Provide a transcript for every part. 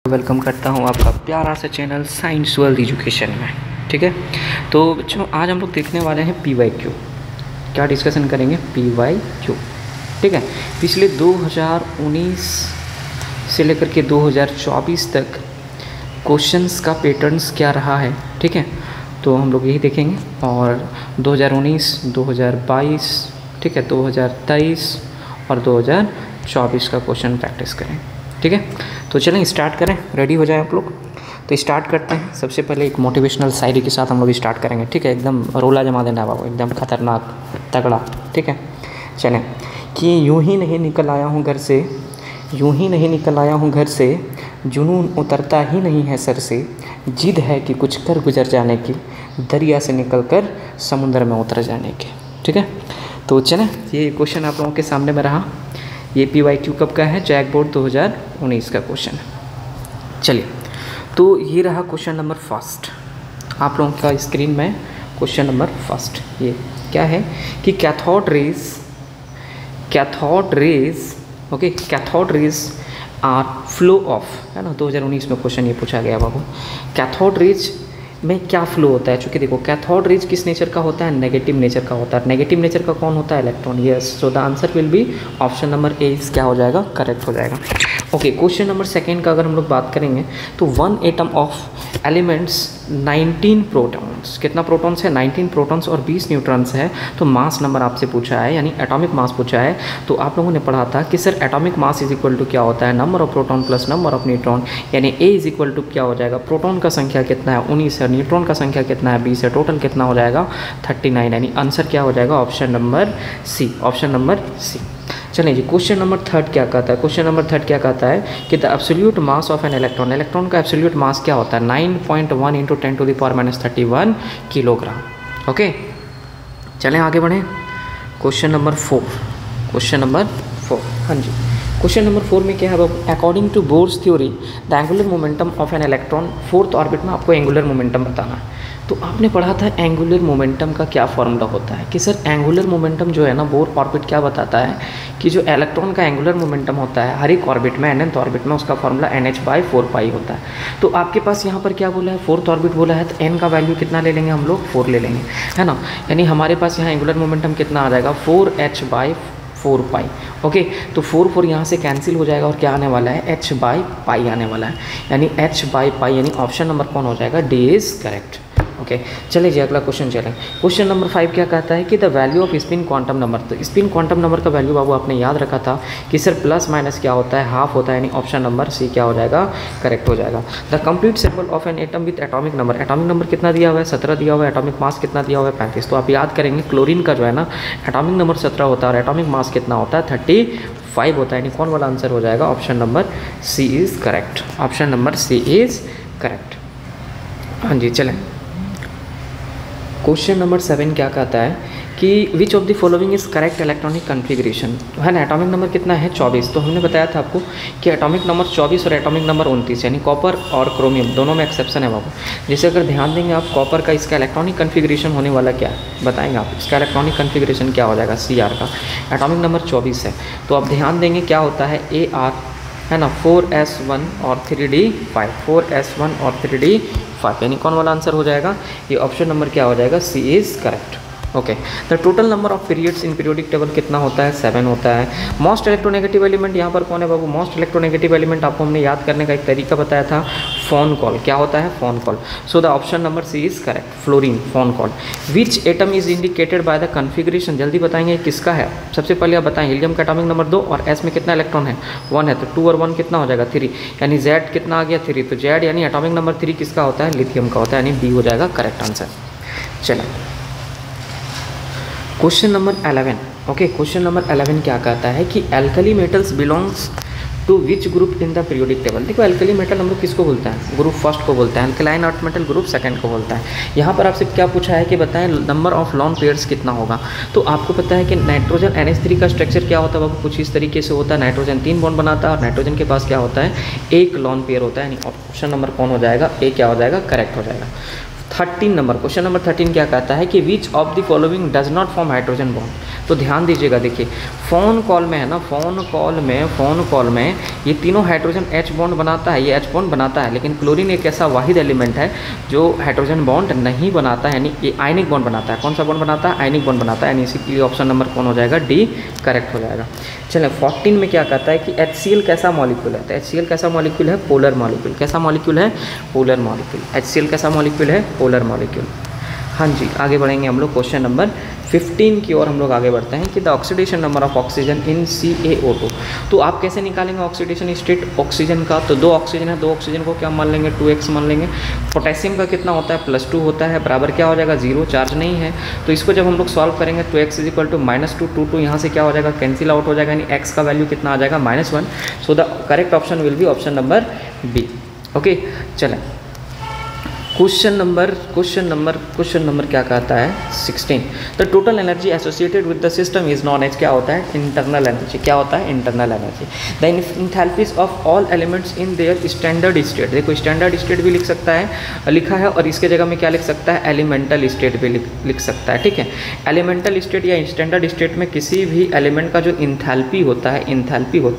Welcome करता हूं आपका प्यारा सा चैनल साइंस वर्ल्ड एजुकेशन में। ठीक है, तो बच्चों आज हम लोग देखने वाले हैं PYQ। क्या डिस्कशन करेंगे? PYQ। ठीक है, पिछले 2019 से लेकर के 2024 तक क्वेश्चंस का पैटर्न्स क्या रहा है। ठीक है, तो हम लोग यही देखेंगे और 2019, 2022, ठीक है, 2023 और 2024 का क्वेश्चन प्रैक्टिस करें। ठीक है, तो चलें स्टार्ट करें, रेडी हो जाए आप लोग। तो स्टार्ट करते हैं। सबसे पहले एक मोटिवेशनल शायरी के साथ हम लोग स्टार्ट करेंगे। ठीक है, एकदम रोला जमा देना है बाबू, एकदम खतरनाक तगड़ा। ठीक है, चलें कि यूं ही नहीं निकल आया हूँ घर से, यूं ही नहीं निकल आया हूँ घर से, जुनून उतरता ही नहीं है सर से, जिद है कि कुछ कर गुजर जाने की, दरिया से निकल कर समुद्र में उतर जाने की। ठीक है, तो चलें ये क्वेश्चन आप लोगों के सामने में रहा। ये PYQ कब का है? जैक बोर्ड 2019 का क्वेश्चन है। चलिए, तो ये रहा क्वेश्चन नंबर फर्स्ट आप लोगों का स्क्रीन में। क्वेश्चन नंबर फर्स्ट ये क्या है कि cathode rays are flow of, है ना, 2019 में क्वेश्चन ये पूछा गया बाबू। कैथोड रेज में क्या फ्लो होता है? चूँकि देखो कैथोड रेज किस नेचर का होता है? नेगेटिव नेचर का होता है। नेगेटिव नेचर का कौन होता है? Electron. Yes, so the answer will be option number ए क्या हो जाएगा? करेक्ट हो जाएगा। ओके, क्वेश्चन नंबर सेकेंड का अगर हम लोग बात करेंगे तो one atom of elements 19 protons, कितना प्रोटॉन्स है? 19 प्रोटॉन्स और 20 न्यूट्रॉन्स है। तो मास नंबर आपसे पूछा है, यानी एटॉमिक मास पूछा है। तो आप लोगों ने पढ़ा था कि sir atomic mass is equal to क्या होता है? Number of proton plus number of neutron, यानी ए इज इक्वल टू क्या हो जाएगा? प्रोटॉन का संख्या कितना है? 19 है। न्यूट्रॉन का संख्या कितना है? 20 है। टोटल कितना हो जाएगा? 39, यानी आंसर क्या हो जाएगा? Option number C, option number C. चलिए जी, क्वेश्चन नंबर थर्ड क्या कहता है? क्वेश्चन नंबर थर्ड क्या कहता है कि the absolute mass of an electron, electron का एब्सोल्यूट मास क्या होता है? 9.1 × 10⁻³ किलोग्राम। ओके, चलें आगे बढ़ें। क्वेश्चन नंबर 4, क्वेश्चन नंबर 4, हाँ जी, क्वेश्चन नंबर 4 में क्या है? According to Bohr's theory the angular momentum of an electron, fourth orbit में आपको एंगुलर मोमेंटम बताना है। तो आपने पढ़ा था एंगुलर मोमेंटम का क्या फॉर्मूला होता है कि सर एंगुलर मोमेंटम जो है ना, बोर ऑर्बिट क्या बताता है कि जो इलेक्ट्रॉन का एंगुलर मोमेंटम होता है हर एक ऑर्बिट में, nth ऑर्बिट में, उसका फॉर्मूला NH/4π होता है। तो आपके पास यहाँ पर क्या बोला है? फोर्थ ऑर्बिट बोला है, तो n का वैल्यू कितना ले लेंगे हम लोग? 4 ले लेंगे, है ना। यानी हमारे पास यहाँ एंगुलर मोमेंटम कितना आ जाएगा? 4h/4π। ओके, तो 4 यहाँ से कैंसिल हो जाएगा और क्या आने वाला है? h/π आने वाला है, यानी h/π, यानी ऑप्शन नंबर कौन हो जाएगा? D is correct. ओके, चलिए जी अगला क्वेश्चन चलें। क्वेश्चन नंबर 5 क्या कहता है कि the value off spin quantum number, तो स्पिन क्वांटम नंबर का वैल्यू बाबू आपने याद रखा था कि सर प्लस माइनस क्या होता है? हाफ होता है, यानी ऑप्शन नंबर सी क्या हो जाएगा? करेक्ट हो जाएगा। The complete symbol of an atom with atomic number, atomic number कितना दिया हुआ है? 17 दिया हुआ है। एटॉमिक मास कितना दिया हुआ है? 35। तो आप याद करेंगे क्लोरीन का जो है ना एटॉमिक नंबर 17 होता है और एटॉमिक मास कितना होता है? 35 होता है, यानी कौन वाला आंसर हो जाएगा? Option number C is correct, option number C is correct. हाँ जी, चलें। क्वेश्चन नंबर 7 क्या कहता है कि which of the following is correct electronic configuration, है ना। एटॉमिक नंबर कितना है? 24। तो हमने बताया था आपको कि एटॉमिक नंबर 24 और एटॉमिक नंबर 29, यानी कॉपर और क्रोमियम दोनों में एक्सेप्शन है बाबू। जैसे अगर ध्यान देंगे आप, कॉपर का इसका इलेक्ट्रॉनिक कन्फिग्रेशन होने वाला क्या है बताएंगे आप? इसका इलेक्ट्रॉनिक कन्फिग्रेशन क्या हो जाएगा? Cr का एटॉमिक नंबर 24 है। तो आप ध्यान देंगे क्या होता है? Ar, है ना, 4s1 और 3d5, 4s1 और 3d5, यानी कौन वाला आंसर हो जाएगा? ये ऑप्शन नंबर क्या हो जाएगा? C is correct. Okay, the total number of periods in periodic table कितना होता है? 7 होता है। मोस्ट इलेक्ट्रोनेगेटिव एलिमेंट यहाँ पर कौन है बाबू? मोस्ट इलेक्ट्रोनेगेटिव एलिमेंट आपको हमने याद करने का एक तरीका बताया था, फोन कॉल। क्या होता है? Phone call. So the option number C is correct, fluorine, phone call. Which atom is indicated by the configuration, जल्दी बताएंगे किसका है? सबसे पहले आप बताएं, हीलियम का एटॉमिक नंबर 2 और एस में कितना इलेक्ट्रॉन है? 1 है, तो 2 और 1 कितना हो जाएगा? 3, यानी जेड कितना आ गया? 3। तो जेड यानी एटॉमिक नंबर 3 किसका होता है? लिथियम का होता है, यानी डी हो जाएगा करेक्ट आंसर। चलें question number 11। Okay, question number 11 क्या कहता है कि alkali metals belongs to which group in the periodic table. देखो एल्कली मेटल हम लोग किसको बोलते हैं? ग्रुप फर्स्ट को बोलते हैं। Alkaline earth metal group second को बोलता है। यहाँ पर आपसे क्या पूछा है कि बताएं नंबर ऑफ लॉन पेयर्स कितना होगा। तो आपको पता है कि नाइट्रोजन NH3 का स्ट्रक्चर क्या होता है बाबू? कुछ इस तरीके से होता है। नाइट्रोजन 3 बॉन्ड बनाता है और नाइट्रोजन के पास क्या होता है? 1 लॉन पेयर होता है, यानी ऑप्शन नंबर कौन हो जाएगा? ए क्या हो जाएगा? करेक्ट हो जाएगा। 13 नंबर, क्वेश्चन नंबर 13 क्या कहता है कि which of the following does not form hydrogen bond. तो ध्यान दीजिएगा, देखिए फ़ोन कॉल में है ना, फ़ोन कॉल में ये तीनों हाइड्रोजन H बॉन्ड बनाता है, ये H बॉन्ड बनाता है, लेकिन क्लोरीन एक ऐसा वाहिद एलिमेंट है जो हाइड्रोजन बॉन्ड नहीं बनाता है, यानी ये आयनिक बॉन्ड बनाता है। कौन सा बॉन्ड बनाता है? आयनिक बॉन्ड बनाता है, यानी इसीलिए ऑप्शन नंबर कौन हो जाएगा? डी करेक्ट हो जाएगा। चलिए 14 में क्या कहता है कि HCl कैसा मॉलिक्यूल है? तो HCl कैसा मॉलिक्यूल है? Polar molecule. कैसा मॉलिक्यूल है? Polar molecule. HCl कैसा मॉलिक्यूल है? Polar molecule. हाँ जी, आगे बढ़ेंगे हम लोग क्वेश्चन नंबर 15 की ओर हम लोग आगे बढ़ते हैं कि the oxidation number of oxygen in CaO2। तो आप कैसे निकालेंगे ऑक्सीडेशन स्टेट ऑक्सीजन का? तो 2 ऑक्सीजन है, 2 ऑक्सीजन को क्या मान लेंगे? 2x मान लेंगे। पोटेशियम का कितना होता है? +2 होता है, बराबर क्या हो जाएगा? 0, चार्ज नहीं है। तो इसको जब हम लोग सॉल्व करेंगे तो x -2 2 यहाँ से क्या हो जाएगा? कैंसिल आउट हो जाएगा, यानी x का वैल्यू कितना आ जाएगा? -1। So the correct option will be option number B. Okay, चलें क्वेश्चन नंबर क्या कहता है? 16। The total energy associated with the system is known as क्या होता है? Internal energy. क्या होता है? Internal energy. The enthalpies of all elements in their standard state. देखो स्टैंडर्ड स्टेट भी लिख सकता है, लिखा है, और इसके जगह में क्या लिख सकता है? एलिमेंटल स्टेट भी लिख सकता है। ठीक है, एलिमेंटल स्टेट या स्टैंडर्ड स्टेट में किसी भी एलिमेंट का जो इंथैल्पी होता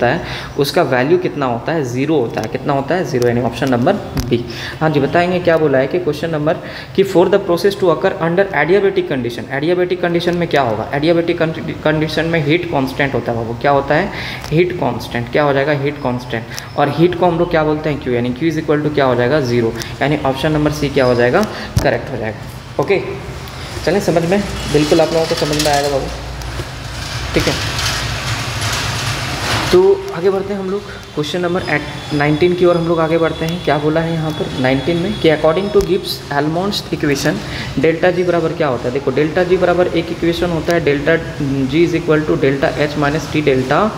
है उसका वैल्यू कितना होता है? 0 होता है। कितना होता है? 0, यानी ऑप्शन नंबर बी। हाँ जी, बताएंगे क्या बोला है कि क्वेश्चन नंबर कि for the process to occur under adiabatic condition. Adiabatic condition में क्या होगा? एडियाबेटिक कंडीशन में हीट कांस्टेंट होता है। वो क्या होता है? Heat constant. क्या हो जाएगा? Heat constant. और हीट को हम लोग क्या बोलते हैं? Q, यानी Q इज इक्वल टू क्या हो जाएगा? 0, यानी ऑप्शन नंबर सी क्या हो जाएगा? करेक्ट हो जाएगा। ओके, चलें समझ में, बिल्कुल आप लोगों को समझ में आएगा बाबू। ठीक है, तो आगे बढ़ते हैं हम लोग क्वेश्चन नंबर 19 की ओर हम लोग आगे बढ़ते हैं। क्या बोला है यहाँ पर 19 में कि according to Gibbs Helmholtz equation delta G बराबर क्या होता है? देखो डेल्टा जी बराबर एक इक्वेशन होता है, delta G is equal to delta H minus T delta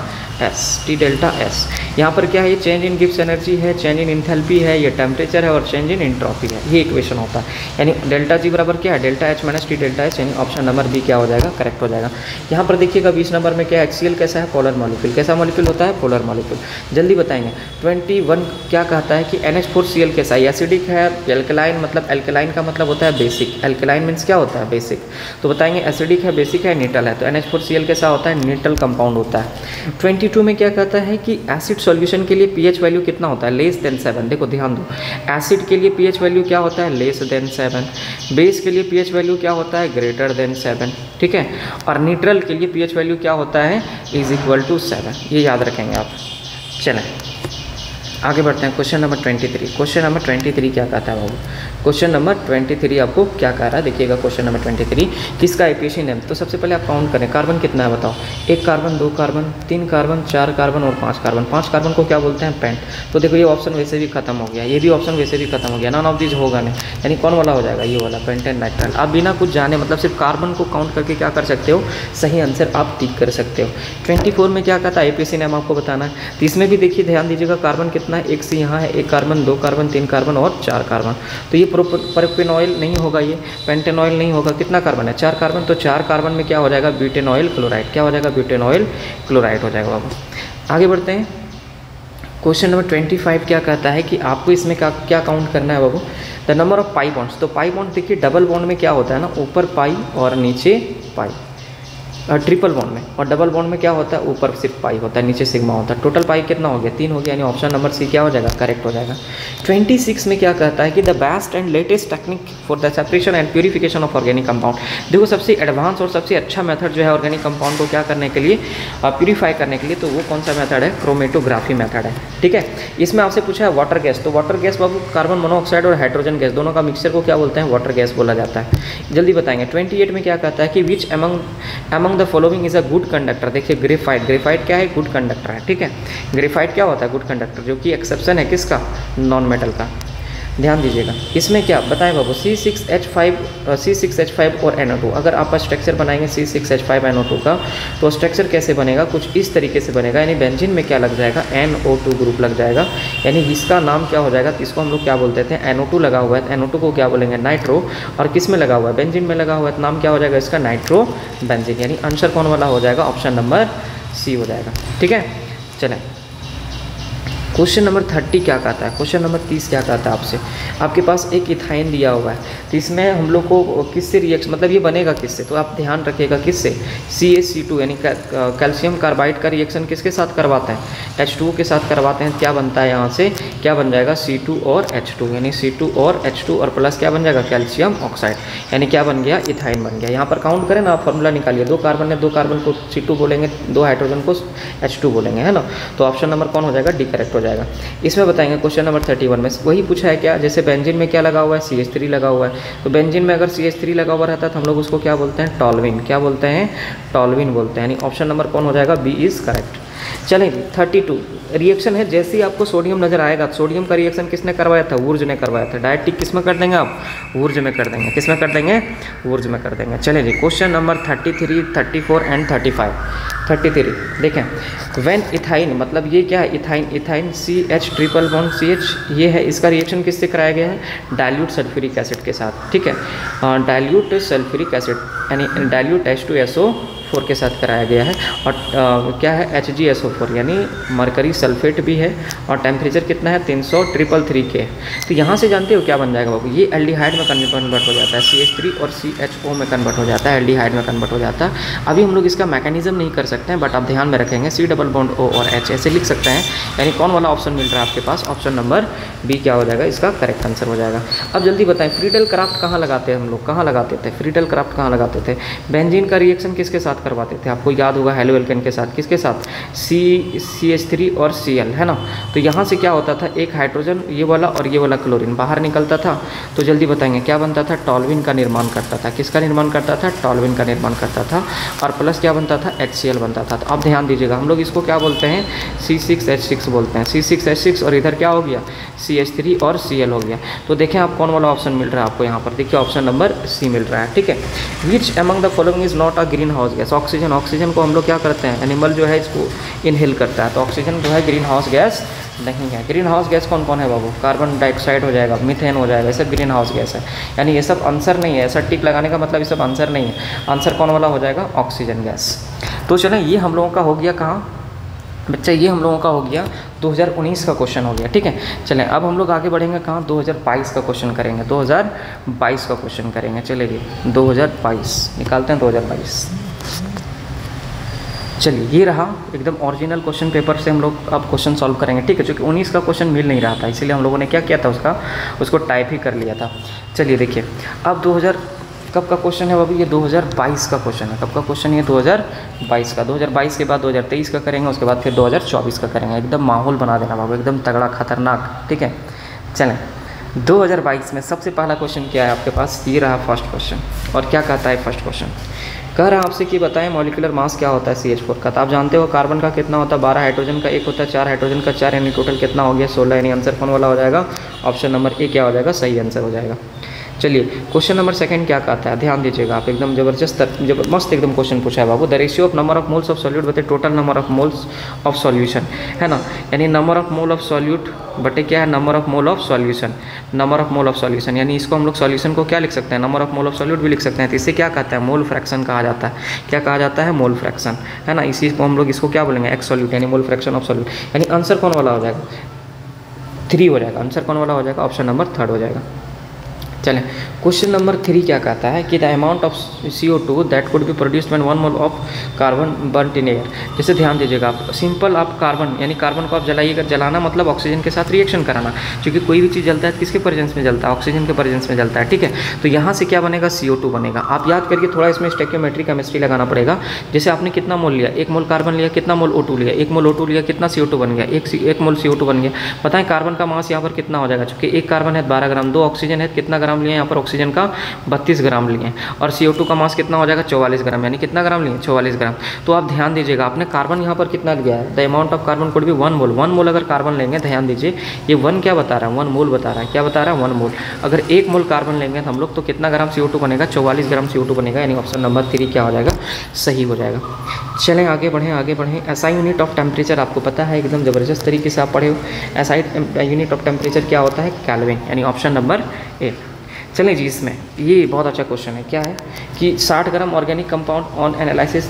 S. यहाँ पर क्या है? ये चेंज इन गिब्स एनर्जी है, चेंज इन इंथैल्पी है, ये टेम्परेचर है, और चेंज इन एंट्रोपी है। ये इक्वेशन होता है, यानी डेल्टा जी बराबर क्या है? Delta H minus T delta H, यानी ऑप्शन नंबर बी क्या हो जाएगा? करेक्ट हो जाएगा। यहाँ पर देखिएगा 20 नंबर में क्या है? HCl कैसा है? Polar molecule. कैसा मॉलिक्यूल होता है? Polar molecule. जल्दी बताएंगे। 21 क्या कहता है कि NH4Cl कैसा है? एसिडिक है, एल्कलाइन, मतलब एल्कलाइन का मतलब होता है बेसिक। एल्कलाइन मीन्स क्या होता है? बेसिक। तो बताएंगे एसिडिक है, बेसिक है, न्यूट्रल है। तो NH4Cl कैसा होता है? न्यूट्रल कंपाउंड होता है। 22 में क्या कहता है कि एसिड सॉल्यूशन के लिए pH वैल्यू कितना होता है? <7। देखो ध्यान दो, एसिड के लिए pH वैल्यू क्या होता है? <7। बेस के लिए pH वैल्यू क्या होता है? <7। ठीक है, और न्यूट्रल के लिए pH वैल्यू क्या होता है? = 7। ये याद रखेंगे आप। चलें आगे बढ़ते हैं क्वेश्चन नंबर 23। क्वेश्चन नंबर 23 क्या कहता है बाबू? क्वेश्चन नंबर 23 आपको क्या कह रहा है? देखिएगा क्वेश्चन नंबर 23 किसका एपीएसी नेम। तो सबसे पहले आप काउंट करें, कार्बन कितना है बताओ? 1 कार्बन, 2 कार्बन, 3 कार्बन, 4 कार्बन और 5 कार्बन। 5 कार्बन को क्या बोलते हैं? पेंट। तो देखो ये ऑप्शन वैसे भी खत्म हो गया, ये भी ऑप्शन वैसे भी खत्म हो गया, नॉन ऑफ दिस होगा नहीं, यानी कौन वाला हो जाएगा? ये वाला, पेंटेन नाइट्राइल। आप बिना कुछ जाने, मतलब सिर्फ कार्बन को काउंट करके क्या कर सकते हो? सही आंसर आप टिक कर सकते हो। 24 में क्या कहता है? एपीएसी नेम आपको बताना है। तो इसमें भी देखिए ध्यान दीजिएगा, कार्बन कितना है? 1 से यहाँ है 1 कार्बन, 2 कार्बन, 3 कार्बन और 4 कार्बन। तो ये प्रोपेनॉइल नहीं होगा, ये पेंटेनॉइल नहीं होगा। कितना कार्बन है? 4 कार्बन। तो 4 कार्बन में क्या हो जाएगा? ब्यूटेनॉइल क्लोराइड। क्या हो जाएगा? ब्यूटेनॉइल क्लोराइड हो जाएगा बाबू। आगे बढ़ते हैं क्वेश्चन नंबर 25 क्या कहता है कि आपको इसमें क्या काउंट करना है बाबू? The number of pi bonds. तो पाई बॉन्ड देखिए, डबल बॉन्ड में क्या होता है ना? ऊपर पाई और नीचे पाई। ट्रिपल बॉन्ड में, और डबल बॉन्ड में क्या होता है? ऊपर सिर्फ पाई होता है, नीचे सिग्मा होता है। टोटल पाई कितना हो गया? 3 हो गया, यानी ऑप्शन नंबर सी क्या हो जाएगा? करेक्ट हो जाएगा। 26 में क्या कहता है कि the best and latest technique for the separation and purification of organic compound. देखो सबसे एडवांस और सबसे अच्छा मेथड जो है ऑर्गेनिक कंपाउंड को क्या करने के लिए, प्यूरीफाई करने के लिए, तो वो कौन सा मेथड है? क्रोमेटोग्राफी मेथड है। ठीक है, इसमें आपसे पूछा है वाटर गैस। तो वाटर गैस बाबू कार्बन मोनोऑक्साइड और हाइड्रोजन गैस दोनों का मिक्सचर को क्या बोलते हैं? वाटर गैस बोला जाता है। जल्दी बताएंगे। 28 में क्या कहता है कि which among the following is a good conductor. देखिए ग्रेफाइट, ग्रेफाइट क्या है? गुड कंडक्टर है। ठीक है, ग्रेफाइट क्या होता है? गुड कंडक्टर, जो कि एक्सेप्शन है किसका? नॉन मेटल का। ध्यान दीजिएगा, इसमें क्या बताएं बाबू? C6H5 और NO2। अगर आप स्ट्रक्चर बनाएंगे C6H5 NO2 का, तो स्ट्रक्चर कैसे बनेगा? कुछ इस तरीके से बनेगा, यानी बेंजीन में क्या लग जाएगा? NO2 ग्रुप लग जाएगा, यानी इसका नाम क्या हो जाएगा? इसको हम लोग क्या बोलते थे? NO2 लगा हुआ है, NO2 को क्या बोलेंगे? नाइट्रो। और किस में लगा हुआ है? बेंजीन में लगा हुआ है, तो नाम क्या हो जाएगा इसका? नाइट्रो बेंजीन, यानी आंसर कौन वाला हो जाएगा? ऑप्शन नंबर सी हो जाएगा। ठीक है, चलें क्वेश्चन नंबर 30 क्या कहता है, क्वेश्चन नंबर 30 क्या कहता है आपसे, आपके पास एक इथाइन दिया हुआ है, तो इसमें हम लोग को किससे रिएक्शन, मतलब ये बनेगा किससे, तो आप ध्यान रखिएगा किससे, CaC2 यानी कैल्शियम कार्बाइड का रिएक्शन किसके साथ करवाते हैं, H2 के साथ करवाते हैं। क्या बनता है यहाँ से, क्या बन जाएगा C2 और H2, यानी C2 और H2 और प्लस क्या बन जाएगा कैल्शियम ऑक्साइड, यानी क्या बन गया, इथाइन बन गया। यहाँ पर काउंट करें ना, आप फॉर्मूला निकालिए, 2 कार्बन है, 2 कार्बन को C2 बोलेंगे, 2 हाइड्रोजन को H2 बोलेंगे, है ना। तो ऑप्शन नंबर कौन हो जाएगा, डी करेक्ट हो जाएगा। इसमें बताएंगे क्वेश्चन नंबर 31 में वही पूछा है क्या, जैसे बेंजीन में क्या लगा हुआ है, CH3 लगा हुआ है, तो बेंजीन में अगर CH3 लगा हुआ रहता है तो हम लोग उसको क्या बोलते हैं, टॉल्विन, क्या बोलते हैं, टॉल्विन बोलते हैं, यानी ऑप्शन नंबर कौन हो जाएगा, बी इज करेक्ट। चलें जी 32 रिएक्शन है, जैसे ही आपको सोडियम नजर आएगा, सोडियम का रिएक्शन किसने करवाया था, ऊर्ज ने करवाया था, डायरेक्ट टिक किस में कर देंगे आप, ऊर्ज में कर देंगे, किस में कर देंगे, ऊर्ज में कर देंगे। चलें जी क्वेश्चन नंबर 33, 34 एंड 35। 33 देखें, व्हेन इथाइन, मतलब ये क्या है, ethyne, ethyne CH triple bond CH, ये है, इसका रिएक्शन किससे कराया गया है, डाइल्यूट सल्फ्यूरिक एसिड के साथ, ठीक है, डाइल्यूट सल्फ्यूरिक एसिड यानी डाइल्यूट H2SO4 के साथ कराया गया है, और क्या है HgSO4 यानी मरकरी सल्फेट भी है, और टेम्परेचर कितना है 300 के। तो यहाँ से जानते हो क्या बन जाएगा बाबू, ये एल्डिहाइड में कन्वर्ट हो जाता है, CH3 और CHO में कन्वर्ट हो जाता है, एल्डिहाइड में कन्वर्ट हो जाता है। अभी हम लोग इसका मैकेनिज्म नहीं कर सकते हैं, बट आप ध्यान में रखेंगे, C डबल बॉन्ड O और H ऐसे लिख सकते हैं, यानी कौन वाला ऑप्शन मिल रहा है आपके पास, ऑप्शन नंबर बी क्या हो जाएगा, इसका करेक्ट आंसर हो जाएगा। अब जल्दी बताएं, फ्रीडल क्राफ्ट कहाँ लगाते हैं हम लोग, कहाँ लगाते थे, फ्रीडल क्राफ्ट कहाँ लगाते थे, बेंजीन का रिएक्शन किसके साथ करवाते थे, आपको याद होगा हेलोएल्केन के साथ, किसके साथ, CH3 और Cl, है ना। तो यहाँ से क्या होता था, एक हाइड्रोजन ये वाला और ये वाला क्लोरीन बाहर निकलता था, तो जल्दी बताएंगे क्या बनता था, टॉल्विन का निर्माण करता था, किसका निर्माण करता था, टॉल्विन का निर्माण करता था, और प्लस क्या बनता था, HCl बनता था। तो अब ध्यान दीजिएगा, हम लोग इसको क्या बोलते हैं, C6H6 बोलते हैं, C6H6, और इधर क्या हो गया, CH3 और Cl हो गया। तो देखें आप कौन वाला ऑप्शन मिल रहा है आपको, यहाँ पर देखिए ऑप्शन नंबर सी मिल रहा है, ठीक है। Which among the following is not a green house gas, oxygen, oxygen को हम लोग क्या करते हैं, एनिमल जो है इसको इनहेल करता है, तो ऑक्सीजन जो है ग्रीन हाउस गैस नहीं है। ग्रीन हाउस गैस कौन कौन है बाबू, कार्बन डाइऑक्साइड हो जाएगा, मीथेन हो जाएगा, ये सब ग्रीन हाउस गैस है, यानी ये सब आंसर नहीं है, ऐसा टिक लगाने का मतलब ये सब आंसर नहीं है, आंसर कौन वाला हो जाएगा, ऑक्सीजन गैस। तो चलें ये हम लोगों का हो गया कहाँ बच्चा, ये हम लोगों का हो गया 2019 का क्वेश्चन हो गया, ठीक है। चलें अब हम लोग आगे बढ़ेंगे कहाँ, 2022 का क्वेश्चन करेंगे, 2022 का क्वेश्चन करेंगे। चलिए 2022 निकालते हैं, 2022 चलिए ये रहा एकदम ओरिजिनल क्वेश्चन पेपर से हम लोग अब क्वेश्चन सॉल्व करेंगे, ठीक है। चूँकि 19 का क्वेश्चन मिल नहीं रहा था, इसीलिए हम लोगों ने क्या किया था, उसको टाइप ही कर लिया था। चलिए देखिए अब 2000 कब का क्वेश्चन है बाबू, ये 2022 का क्वेश्चन है, कब का क्वेश्चन है, 2022 का। 2022 के बाद 2023 का करेंगे, उसके बाद फिर 2024 का करेंगे, एकदम माहौल बना देना बाबू, एकदम तगड़ा खतरनाक, ठीक है। चलें 2022 में सबसे पहला क्वेश्चन क्या है आपके पास, ये रहा फर्स्ट क्वेश्चन, और क्या कहता है फर्स्ट क्वेश्चन, कह रहा है आपसे कि बताएं मॉलिक्यूलर मास क्या होता है CH4 का। तो आप जानते हो कार्बन का कितना होता है, 12, हाइड्रोजन का 1 होता है, 4 हाइड्रोजन का 4, यानी टोटल कितना हो गया, 16, यानी आंसर कौन वाला हो जाएगा, ऑप्शन नंबर ए क्या हो जाएगा, सही आंसर हो जाएगा। चलिए क्वेश्चन नंबर 2 क्या कहता है, ध्यान दीजिएगा आप, एकदम जबरदस्त मस्त एकदम क्वेश्चन पूछा है बाबू। The ratio of number of moles of solute बटे total number of moles of solution, है ना, यानी number of mole of solute बटे क्या है, number of mole of solution, number of mole of solution, यानी इसको हम लोग सॉल्यूशन को क्या लिख सकते हैं, number of mole of solute भी लिख सकते हैं। तो इसे क्या कहता है, मोल फ्रैक्शन कहा जाता है, क्या कहा जाता है, मोल फ्रैक्शन, है ना। इसी को हम लोग इसको क्या बोलेंगे, एक्स सॉल्यूट, यानी मोल फ्रैक्शन ऑफ सॉल्यूट, यानी आंसर कौन वाला हो जाएगा, 3 हो जाएगा, आंसर कौन वाला हो जाएगा, ऑप्शन नंबर 3 हो जाएगा। चलें क्वेश्चन नंबर 3 क्या कहता है कि the amount of CO2 that could be produced when 1 mole of carbon burned in air. जैसे ध्यान दीजिएगा आप, सिंपल आप कार्बन यानी कार्बन को आप जलाइएगा, जलाना मतलब ऑक्सीजन के साथ रिएक्शन कराना, क्योंकि कोई भी चीज़ जलता है किसके प्रेजेंस में जलता है, ऑक्सीजन के प्रेजेंस में जलता है, ठीक है। तो यहाँ से क्या बनेगा, CO2 बनेगा। आप याद करके थोड़ा इसमें स्टोइकियोमेट्री केमिस्ट्री लगाना पड़ेगा। जैसे आपने कितना मोल लिया, 1 मोल कार्बन लिया, कितना मोल O2 लिया, 1 मोल O2 लिया, कितना CO2 बन गया, 1 मोल CO2 बन गया। बताएं कार्बन का मास यहाँ पर कितना हो जाएगा, चूँकि 1 कार्बन है 12 ग्राम, 2 ऑक्सीजन है कितना ग्राम लिए, यहाँ पर ऑक्सीजन का 32 ग्राम लिए, और CO2 का मास कितना हो जाएगा, 44 ग्राम, यानी कितना ग्राम लिए, 44 ग्राम। तो आप ध्यान दीजिएगा, आपने कार्बन यहाँ पर कितना लिया है, the amount of carbon could be 1 मोल। 1 मोल अगर कार्बन लेंगे, ध्यान दीजिए ये 1 क्या बता रहा है, 1 मोल बता रहा है, क्या बता रहा है, 1 मोल। अगर 1 मोल कार्बन लेंगे तो हम लोग, तो कितना ग्राम CO2 बनेगा, 44 ग्राम CO2 बनेगा, यानी ऑप्शन नंबर 3 क्या हो जाएगा, सही हो जाएगा। चलें आगे बढ़ें, आगे बढ़ें। SI यूनिट ऑफ टेम्परेचर आपको पता है, एकदम ज़बरदस्त तरीके से आप पढ़े हो। SI यूनिट ऑफ टेम्परेचर क्या होता है, केल्विन, यानी ऑप्शन नंबर ए। चलें जी, इसमें ये बहुत अच्छा क्वेश्चन है, क्या है कि 60 ग्राम ऑर्गेनिक कंपाउंड ऑन एनालिसिस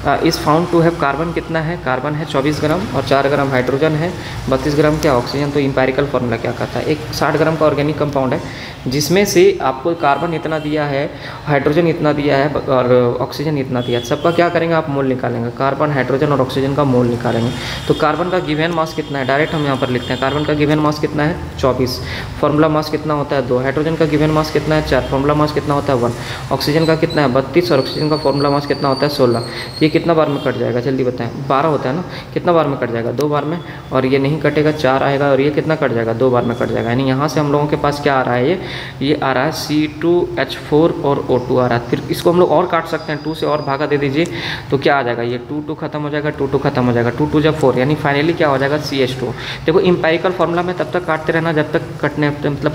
इस फाउंड टू हैव कार्बन कितना है, कार्बन है 24 ग्राम और 4 ग्राम हाइड्रोजन है, 32 ग्राम क्या ऑक्सीजन। तो इंपेरिकल फार्मूला क्या कहता है, एक 60 ग्राम का ऑर्गेनिक कंपाउंड है जिसमें से आपको कार्बन इतना दिया है, हाइड्रोजन इतना दिया है और ऑक्सीजन इतना दिया है, सबका क्या करेंगे आप मोल निकालेंगे, कार्बन हाइड्रोजन और ऑक्सीजन का मोल निकालेंगे। तो कार्बन का गिवन मास कितना है, डायरेक्ट हम यहाँ पर लिखते हैं, कार्बन का गिवन मास कितना है 24, फॉर्मूला मास कितना होता है 2, हाइड्रोजन का गिवन मास कितना है 4, फॉर्मूला मास कितना होता है 1, ऑक्सीजन का कितना है 32 और ऑक्सीजन का फॉर्मूला मास कितना होता है 16। तो ये कितना बार में कट जाएगा जल्दी बताएं, 12 होता है ना, कितना बार में कट जाएगा 2 बार में, और ये नहीं कटेगा 4 आएगा, और ये कितना कट जाएगा 2 बार में कट जाएगा। यानी यहाँ से हम लोगों के पास क्या आ रहा है, ये आ रहा है C2H4 और O2 आ रहा है। फिर इसको हम लोग और काट सकते हैं, 2 से और भागा दे दीजिए तो क्या आ जाएगा, ये 2 खत्म हो जाएगा, 2 खत्म हो जाएगा, 2 जब 4, यानी फाइनली क्या हो जाएगा CH2। देखो इंपेरिकल फार्मूला में तब तक काटते रहना जब तक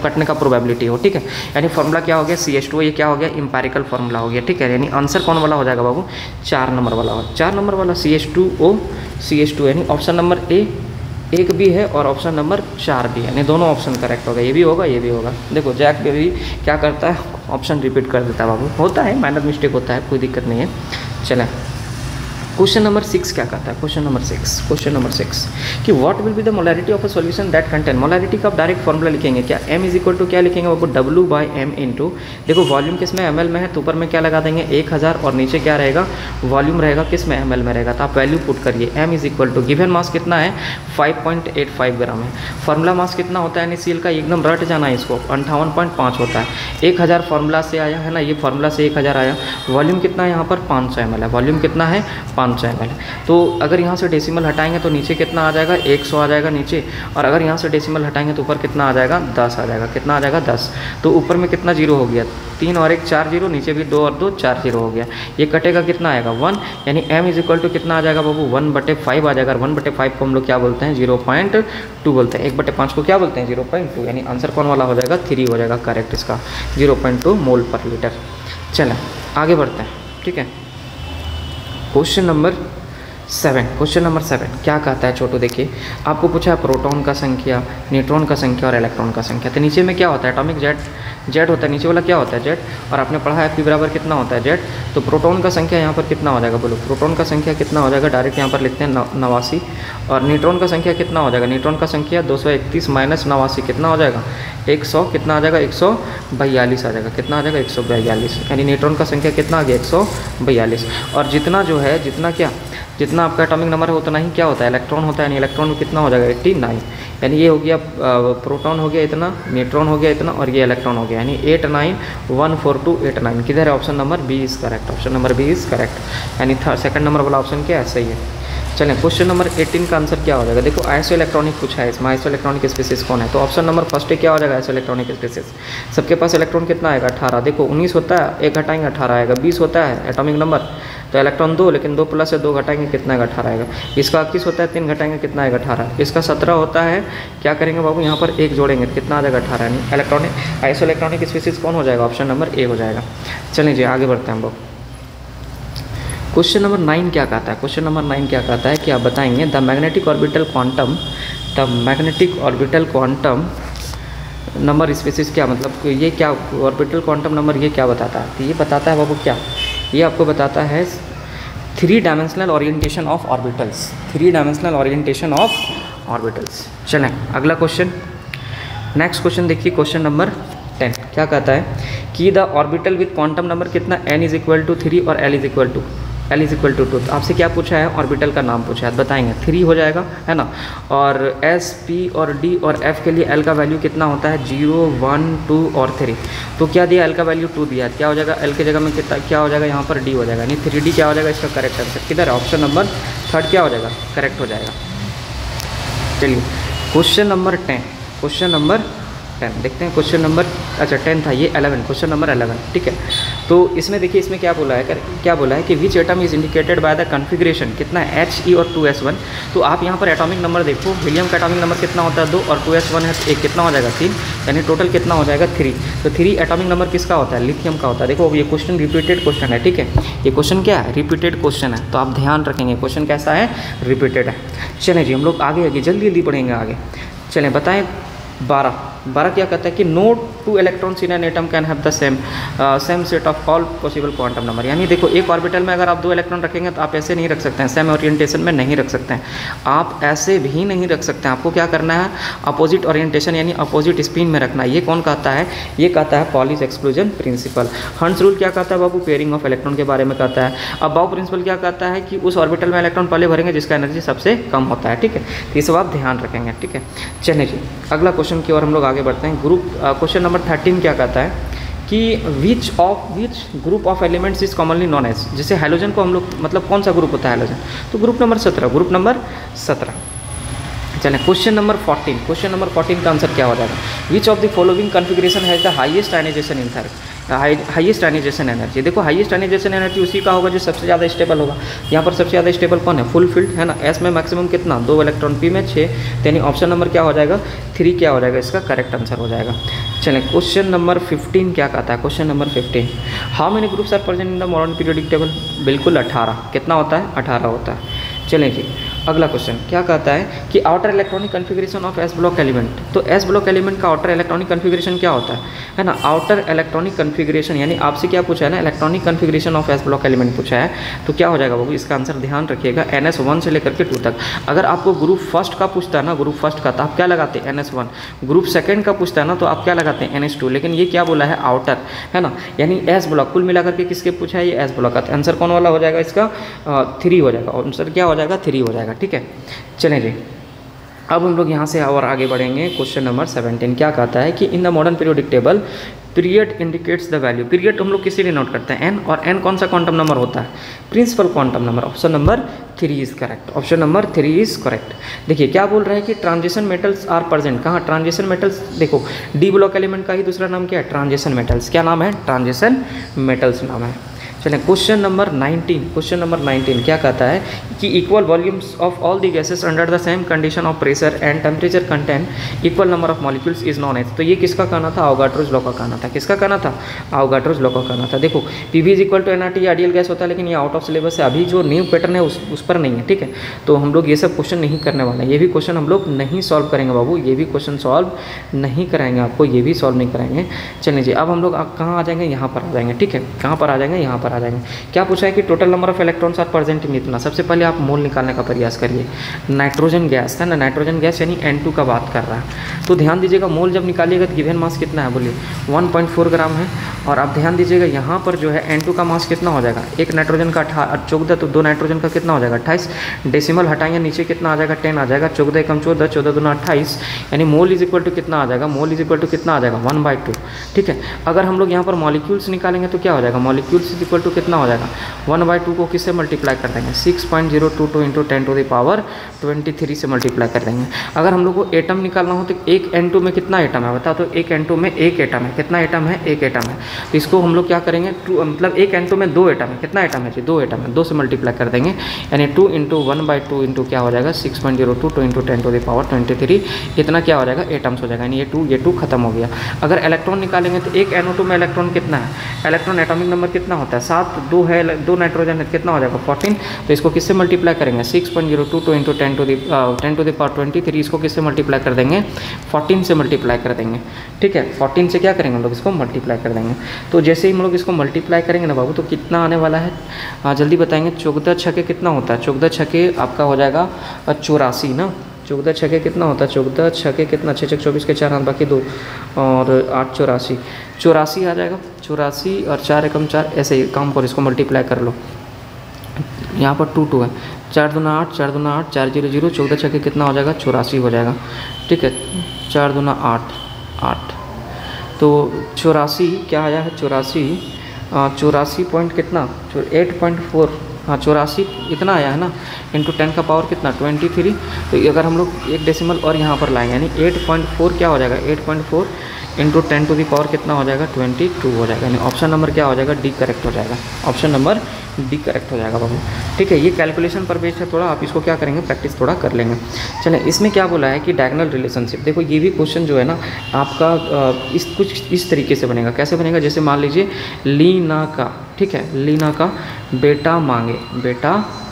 कटने का प्रोबेबिलिटी हो, ठीक है। यानी फार्मूला क्या हो गया CH2, ये क्या हो गया इंपेरिकल फार्मूला हो गया, ठीक है। यानी आंसर कौन वाला हो जाएगा बाबू, 4 नंबर वाला हो, 4 नंबर वाला CH2O CH2, यानी ऑप्शन नंबर ए 1 भी है और ऑप्शन नंबर 4 भी है, यानी दोनों ऑप्शन करेक्ट होगा, ये भी होगा ये भी होगा। देखो जैक भी क्या करता है, ऑप्शन रिपीट कर देता है बाबू, होता है माइनर मिस्टेक होता है, कोई दिक्कत नहीं है। चलें क्वेश्चन नंबर 6 क्या कहता है, क्वेश्चन नंबर 6 कि what will be the molarity of a solution that contain, molarity का आप डायरेक्ट फॉर्मूला लिखेंगे क्या, m इज इक्वल टू क्या लिखेंगे वो W/m इंटू, देखो वॉल्यूम किस में ml में है तो ऊपर में क्या लगा देंगे 1000 और नीचे क्या रहेगा वॉल्यूम रहेगा किस में ml में रहेगा, तो आप वैल्यू पुट करिए। m is equal to given mass कितना है 5.85 ग्राम है, फार्मूला मास कितना होता है NaCl का, एकदम रट जाना है इसको 58.5 होता है, 1000 फार्मूला से आया है ना, ये फार्मूला से 1000 आया, वॉल्यूम कितना है यहाँ पर 500 ml है, वॉल्यूम कितना है 500 ml है। तो अगर यहाँ से डेसिमल हटाएंगे तो नीचे कितना आ जाएगा 100 आ जाएगा नीचे, और अगर यहाँ से डेसिमल हटाएंगे तो ऊपर कितना आ जाएगा 10 आ जाएगा, कितना आ जाएगा 10। तो ऊपर में कितना जीरो हो गया, 3 और 1 4 जीरो, नीचे भी 2 और 2 4 जीरो हो गया, ये कटेगा कितना आएगा 1, यानी m इज इक्वल टू कितना आ जाएगा बाबू 1/5 आ जाएगा, 1/5 को हम लोग क्या बोलते हैं 0.2 बोलते हैं, 1/5 को क्या बोलते हैं 0.2, यानी आंसर कौन वाला हो जाएगा 3 हो जाएगा करेक्ट इसका, 0.2 मोल पर लीटर। चलें आगे बढ़ते हैं, ठीक है। क्वेश्चन नंबर 7 क्या कहता है छोटू, देखिए आपको पूछा है प्रोटॉन का संख्या, न्यूट्रॉन का संख्या और इलेक्ट्रॉन का संख्या। तो नीचे में क्या होता है एटॉमिक जेड होता है, नीचे वाला क्या होता है जेड, और आपने पढ़ा है P बराबर कितना होता है जेड। तो प्रोटॉन का संख्या यहाँ पर कितना हो जाएगा बोलो, प्रोटॉन का संख्या कितना हो जाएगा, डायरेक्ट यहाँ पर लिखते हैं 89, और न्यूट्रॉन का संख्या कितना हो जाएगा, न्यूट्रॉन का संख्या 231 माइनस 89 कितना हो जाएगा 100, कितना आ जाएगा 142 आ जाएगा, कितना आ जाएगा 142, यानी न्यूट्रॉन का संख्या कितना आ गया 142। और जितना जो है जितना आपका एटॉमिक नंबर है उतना ही क्या होता है इलेक्ट्रॉन होता है, यानी इलेक्ट्रॉन में कितना हो जाएगा 89, यानी ये हो गया प्रोटॉन हो गया इतना, न्यूट्रॉन हो गया इतना और ये इलेक्ट्रॉन हो गया, यानी 891428 किधर है, option number B is correct, option number B is correct, यानी सेकंड नंबर वाला ऑप्शन क्या है सही है। चलें क्वेश्चन नंबर 18 का आंसर क्या हो जाएगा, देखो आइसो इलेक्ट्रॉनिक पूछा है, इसमें आइसो इलेक्ट्रॉनिक स्पीसीज कौन है, तो ऑप्शन नंबर फर्स्ट क्या हो जाएगा आइसो इलेक्ट्रॉनिक स्पीसीज। सबके पास इलेक्ट्रॉन कितना आएगा 18, देखो 19 होता है 1 घटाएंगे 18 आएगा, 20 होता है एटॉमिक नंबर तो इलेक्ट्रॉन 2, लेकिन 2 प्लस से 2 घटाएंगे कितना आएगा 18 आएगा। इसका 21 होता है 3 घटाएंगे कितना आएगा 18, इसका 17 होता है, क्या करेंगे बाबू यहाँ पर 1 जोड़ेंगे कितना आ जाएगा 18, यानी इलेक्ट्रॉनिक आइसो इलेक्ट्रॉनिक स्पीसीज कौन हो जाएगा, ऑप्शन नंबर ए हो जाएगा। चलिए जी आगे बढ़ते हैं हम लोग। क्वेश्चन नंबर 9 क्या कहता है, क्वेश्चन नंबर 9 क्या कहता है कि आप बताएंगे the magnetic orbital quantum number species क्या, मतलब ये क्या ऑर्बिटल क्वांटम नंबर ये क्या बताता है, तो ये बताता है बाबू क्या, ये आपको बताता है 3 dimensional orientation of orbitals, 3 dimensional orientation of orbitals. चलें अगला क्वेश्चन, नेक्स्ट क्वेश्चन देखिए क्वेश्चन नंबर 10 क्या कहता है कि the orbital with quantum number कितना n इज इक्वल टू 3 और l इज इक्वल टू 2। तो आपसे क्या पूछा है ऑर्बिटल का नाम पूछा है, बताएंगे 3 हो जाएगा है ना, और S P और D और F के लिए L का वैल्यू कितना होता है 0 1 2 और 3। तो क्या दिया L का वैल्यू 2 दिया, क्या हो जाएगा L की जगह में कितना क्या हो जाएगा यहाँ पर D हो जाएगा, यानी 3D क्या हो जाएगा इसका करेक्ट आंसर किधर है, ऑप्शन नंबर 3 क्या हो जाएगा करेक्ट हो जाएगा। चलिए क्वेश्चन नंबर 10 देखते हैं, क्वेश्चन नंबर 10 था ये 11, क्वेश्चन नंबर 11 ठीक है। तो इसमें देखिए इसमें क्या बोला है कि which atom is indicated by the configuration कितना है He और 2s1। तो आप यहाँ पर एटॉमिक नंबर देखो, हीलियम का एटॉमिक नंबर कितना होता है 2 और 2s1 है तो 1 कितना हो जाएगा 3, यानी टोटल कितना हो जाएगा 3। तो 3 एटॉमिक नंबर किसका होता है लिथियम का होता है। देखो ये क्वेश्चन रिपीटेड क्वेश्चन है ठीक है, ये क्वेश्चन क्या है रिपीटेड क्वेश्चन है, तो आप ध्यान रखेंगे क्वेश्चन कैसा है रिपीटेड है। चलें जी हम लोग आगे जल्दी बढ़ेंगे आगे। चलें बताएं 12 क्या कहता है कि note two electrons in an atom can have the same set of all possible quantum number. यानी देखो एक ऑर्बिटल में अगर आप 2 इलेक्ट्रॉन रखेंगे तो आप ऐसे नहीं रख सकते हैं, सेम ओरिएंटेशन में नहीं रख सकते हैं, आप ऐसे भी नहीं रख सकते हैं। आपको क्या करना है, अपोजिट ओरिएंटेशन यानी अपोजिट स्पिन में रखना है। ये कौन कहता है, ये कहता है पॉलिश एक्सक्लूजन प्रिंसिपल। हंस रूल क्या कहता है बाबू, पेयरिंग ऑफ इलेक्ट्रॉन के बारे में कहता है। अब बाउ प्रिंसिपल क्या कहता है कि उस ऑर्बिटल में इलेक्ट्रॉन पहले भरेंगे जिसका एनर्जी सबसे कम होता है। ठीक है, तो ये सब आप ध्यान रखेंगे। ठीक है, चलिए जी अगला क्वेश्चन की ओर हम लोग आगे बढ़ते हैं। क्वेश्चन नंबर 13 क्या कहता है कि which group of elements is commonly known as. जैसे हाइड्रोजन को हम लोग मतलब कौन सा ग्रुप होता है हाइड्रोजन, तो ग्रुप नंबर 17। चलें क्वेश्चन नंबर 14 का आंसर क्या हो जाएगा, which of the following configuration has the highest ionization energy. Highest ionization energy, देखो हाईएस्ट आयनाइजेशन एनर्जी उसी का होगा जो सबसे ज़्यादा स्टेबल होगा। यहाँ पर सबसे ज़्यादा स्टेबल कौन है, फुल फील्ड है ना। एस में मैक्सिमम कितना, 2 इलेक्ट्रॉन, पी में 6, यानी ऑप्शन नंबर क्या हो जाएगा 3 क्या हो जाएगा, इसका करेक्ट आंसर हो जाएगा। चलें क्वेश्चन नंबर 15 क्या कहता है, question number 15, how many groups are present in the modern periodic table. बिल्कुल 18, कितना होता है 18 होता है। चलें जी अगला क्वेश्चन क्या कहता है कि outer electronic configuration of S block element. तो एस ब्लॉक एलिमेंट का आउटर इलेक्ट्रॉनिक कॉन्फ़िगरेशन क्या होता है ना। आउटर इलेक्ट्रॉनिक कॉन्फ़िगरेशन यानी आपसे क्या पूछा है ना, electronic configuration of S block element पूछा है, तो क्या हो जाएगा बाबू, इसका आंसर ध्यान रखिएगा NS1 से लेकर के 2 तक। अगर आपको ग्रुप फर्स्ट का पूछता है ना, ग्रुप फर्स्ट का, तो आप क्या लगाते हैं NS1। ग्रुप सेकंड का पूछता है ना, तो आप क्या लगाते हैं NS2। लेकिन ये क्या बोला है, आउटर है ना, यानी एस ब्लॉक कुल मिलाकर के किसके पूछा है, ये एस ब्लॉक का। आंसर कौन वाला हो जाएगा इसका 3 हो जाएगा, आंसर क्या हो जाएगा 3 हो जाएगा। ठीक है, चलें जी अब हम लोग यहाँ से और आगे बढ़ेंगे। क्वेश्चन नंबर 17 क्या कहता है कि इन the modern periodic table period indicates the value. Period हम लोग किसी डिनोट करते हैं n, और n कौन सा क्वांटम नंबर होता है, principal quantum number. Option number 3 is correct, option number 3 is correct. देखिए क्या बोल रहा है कि ट्रांजिशन मेटल्स आर प्रेजेंट, कहाँ ट्रांजिशन मेटल्स, देखो डी ब्लॉक एलिमेंट का ही दूसरा नाम क्या है, ट्रांजिशन मेटल्स। क्या नाम है, ट्रांजिशन मेटल्स नाम है। चलें क्वेश्चन नंबर 19 क्या कहता है कि equal volumes of all the gases under the same condition of pressure and temperature contain equal number of molecules is known as. तो ये किसका कहना था, अवोगाड्रोस लॉ का कहना था। किसका कहना था, अवोगाड्रोस लॉ का कहना था। देखो PV is equal to nRT ideal gas होता है, लेकिन ये आउट ऑफ सिलेबस है, अभी जो न्यू पैटर्न है उस पर नहीं है। ठीक है, तो हम लोग ये सब क्वेश्चन नहीं करने वाले हैं, ये भी क्वेश्चन हम लोग नहीं सॉल्व करेंगे बाबू, ये भी क्वेश्चन सॉल्व नहीं कराएंगे आपको, ये भी सॉल्व नहीं कराएंगे। चलिए जी अब हम लोग कहाँ आ जाएंगे, यहाँ पर आ जाएंगे। ठीक है, कहाँ पर आ जाएंगे, यहाँ पर आ जाएंगे। क्या पूछा है कि total number of electrons are present in इतना। सबसे पहले आप मोल निकालने का प्रयास करिए। नाइट्रोजन गैस है ना, नाइट्रोजन गैस यानी N2 का बात कर रहा है, तो ध्यान दीजिएगा मोल जब निकालिएगा तो गिवन मास कितना है, बोलिए 1.4 ग्राम है। और आप ध्यान दीजिएगा यहाँ पर जो है N2 का मास कितना हो जाएगा, एक नाइट्रोजन का 14, तो 2 नाइट्रोजन का कितना हो जाएगा 28। डेसिमल हटाएंगे नीचे कितना आ जाएगा 10 आ जाएगा, 14 एकम 14, 14 दूना 28, यानी मोल इज इक्वल टू कितना आ जाएगा, मोल इज इक्वल टू कितना आ जाएगा 1/2। ठीक है, अगर हम लोग यहाँ पर मॉलिक्यूल्स निकालेंगे तो क्या हो जाएगा, मॉलिक्यूल्स इज इक्वल टू कितना हो जाएगा 1/2 को किससे मल्टीप्लाई कर देंगे, 6.022 इंटू 10⁻23 से मल्टीप्लाई कर देंगे। अगर हम लोग को एटम निकालना हो तो एक N2 में कितना एटम है बताओ, तो एक N2 में एक एटम है, कितना एटम है, एक एटम है। तो इसको हम लोग क्या करेंगे, मतलब एक N2 में 2 एटम है, कितना एटम है जी, 2 एटम है, 2 से मल्टीप्लाई कर देंगे, यानी 2 इंटू 1/2 इंटू क्या हो जाएगा 6.022 इंटू 10⁻23, इतना क्या हो जाएगा एटम्स हो जाएगा, यानी ये 2 खत्म हो गया। अगर इलेक्ट्रॉन निकालेंगे तो एक NO2 में इलेक्ट्रॉन कितना है, इलेक्ट्रॉन एटॉमिक नंबर कितना होता है 7, 2 है, 2 नाइट्रोजन है, कितना हो जाएगा 14। तो इसको किससे मल्टीप्लाई करेंगे 6.022 इंटू 10⁻23, इसको किससे मल्टीप्लाई कर देंगे 14 से मल्टीप्लाई कर देंगे। ठीक है, 14 से क्या करेंगे हम लोग इसको मल्टीप्लाई कर देंगे। तो जैसे ही हम लोग इसको मल्टीप्लाई करेंगे ना बाबू, तो कितना आने वाला है जल्दी बताएंगे, 14 छके कितना होता है, 14 छके आपका हो जाएगा 84 ना, 14 छके कितना होता है, 14 छके कितना 6 6 24 के 4 हाथ बाकी 2 और 8 84 आ जाएगा, 84 और 4 एकम 4, ऐसे ही काम करो, इसको मल्टीप्लाई कर लो। यहाँ पर 2 2 है, 4 दूना 8, 4 दूना 8, 4 0 0, 14 छके कितना हो जाएगा 84 हो जाएगा। ठीक है, 4 दूना 8 8, तो 84 क्या आया है 84 पॉइंट कितना 8.4, हाँ 84 इतना आया है ना, इंटू 10 का पावर कितना 23। तो अगर हम लोग एक डेसिमल और यहाँ पर लाएंगे यानी 8.4 क्या हो जाएगा 8.4 इंटू 10⁻⁴ कितना हो जाएगा 22 हो जाएगा, यानी ऑप्शन नंबर क्या हो जाएगा डी करेक्ट हो जाएगा, ऑप्शन नंबर डी करेक्ट हो जाएगा बाबू। ठीक है, ये कैलकुलेशन पर बेस्ड है, थोड़ा आप इसको क्या करेंगे प्रैक्टिस थोड़ा कर लेंगे। चलें, इसमें क्या बोला है कि डायगोनल रिलेशनशिप, देखो ये भी क्वेश्चन जो है ना आपका कुछ इस तरीके से बनेगा। कैसे बनेगा, जैसे मान लीजिए लीना का, ठीक है, लीना का बेटा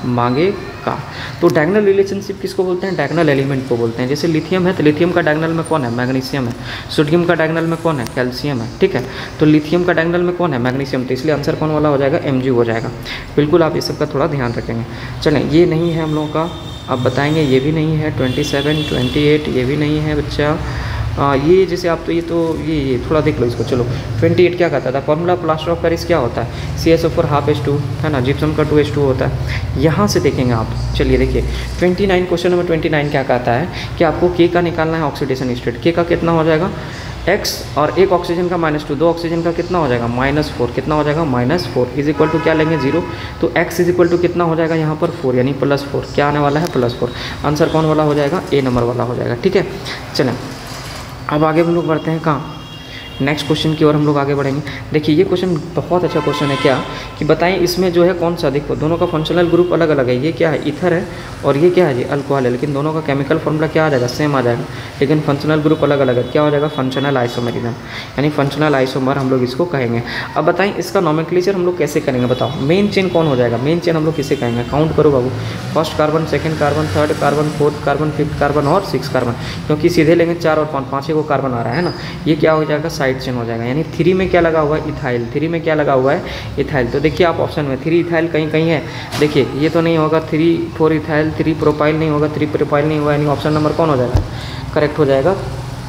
मांगेगा। तो डायगोनल रिलेशनशिप किसको बोलते हैं? डायगोनल एलिमेंट को बोलते हैं। जैसे लिथियम है तो लिथियम का डायगोनल में कौन है? मैग्नीशियम है। सोडियम का डायगोनल में कौन है? कैल्शियम है। ठीक है, तो लिथियम का डायगोनल में कौन है? मैग्नीशियम। तो इसलिए आंसर कौन वाला हो जाएगा? Mg हो जाएगा। बिल्कुल आप इस सब का थोड़ा ध्यान रखेंगे। चलें, ये नहीं है हम लोगों का, आप बताएंगे ये भी नहीं है। 27, 28 ये भी नहीं है बच्चा। ये जैसे आप तो ये थोड़ा देख लो इसको। चलो 28 क्या कहता था? फॉर्मूला प्लास्टर ऑफ पेरिस क्या होता है? CaSO4 ½ है ना, जिप्सम का 2H2 होता है। यहाँ से देखेंगे आप। चलिए देखिए 29, क्वेश्चन नंबर 29 क्या कहता है कि आपको K का निकालना है ऑक्सीडेशन स्टेट। K का कितना हो जाएगा? X, और एक ऑक्सीजन का -2, दो ऑक्सीजन का कितना हो जाएगा? -4। कितना हो जाएगा? -4 इज इक्वल टू क्या लेंगे? 0। तो X इज इक्वल टू कितना हो जाएगा यहाँ पर? 4, यानी +4। क्या आने वाला है? +4। आंसर कौन वाला हो जाएगा? A नंबर वाला हो जाएगा। ठीक है, चलें अब आगे हम लोग बढ़ते हैं कहाँ? नेक्स्ट क्वेश्चन की ओर हम लोग आगे बढ़ेंगे। देखिए ये क्वेश्चन बहुत अच्छा क्वेश्चन है। क्या कि बताएं इसमें जो है कौन सा, देखो दोनों का फंक्शनल ग्रुप अलग अलग है। ये क्या है? ईथर है, और ये क्या है जी? अल्कोहल है। लेकिन दोनों का केमिकल फॉर्मूला क्या आ जाएगा? सेम आ जाएगा, लेकिन फंक्शनल ग्रुप अलग अलग है। क्या हो जाएगा? फंक्शनल आइसोमरिज्म, यानी फंक्शनल आइसोमर हम लोग इसको कहेंगे। अब बताएं इसका नोमेनक्लेचर हम लोग कैसे करेंगे? बताओ। मेन चेन कौन हो जाएगा? मेन चेन हम लोग किसे कहेंगे? काउंट करो बाबू। First carbon, second carbon, third carbon, fourth carbon, fifth carbon और 6 कार्बन, क्योंकि सीधे लेंगे 4 और 5, 5 को कार्बन आ रहा है ना। ये क्या हो जाएगा? साइड चेन हो जाएगा। यानी 3 में क्या लगा हुआ है? इथाइल। 3 में क्या लगा हुआ है? इथाइल। तो देखिए आप ऑप्शन में 3 इथाइल कहीं कहीं है। देखिए ये तो नहीं होगा 3, 4 इथाइल, 3 प्रोपाइल नहीं होगा, 3 प्रोपाइल नहीं होगा, यानी ऑप्शन नंबर कौन हो जाएगा? करेक्ट हो जाएगा,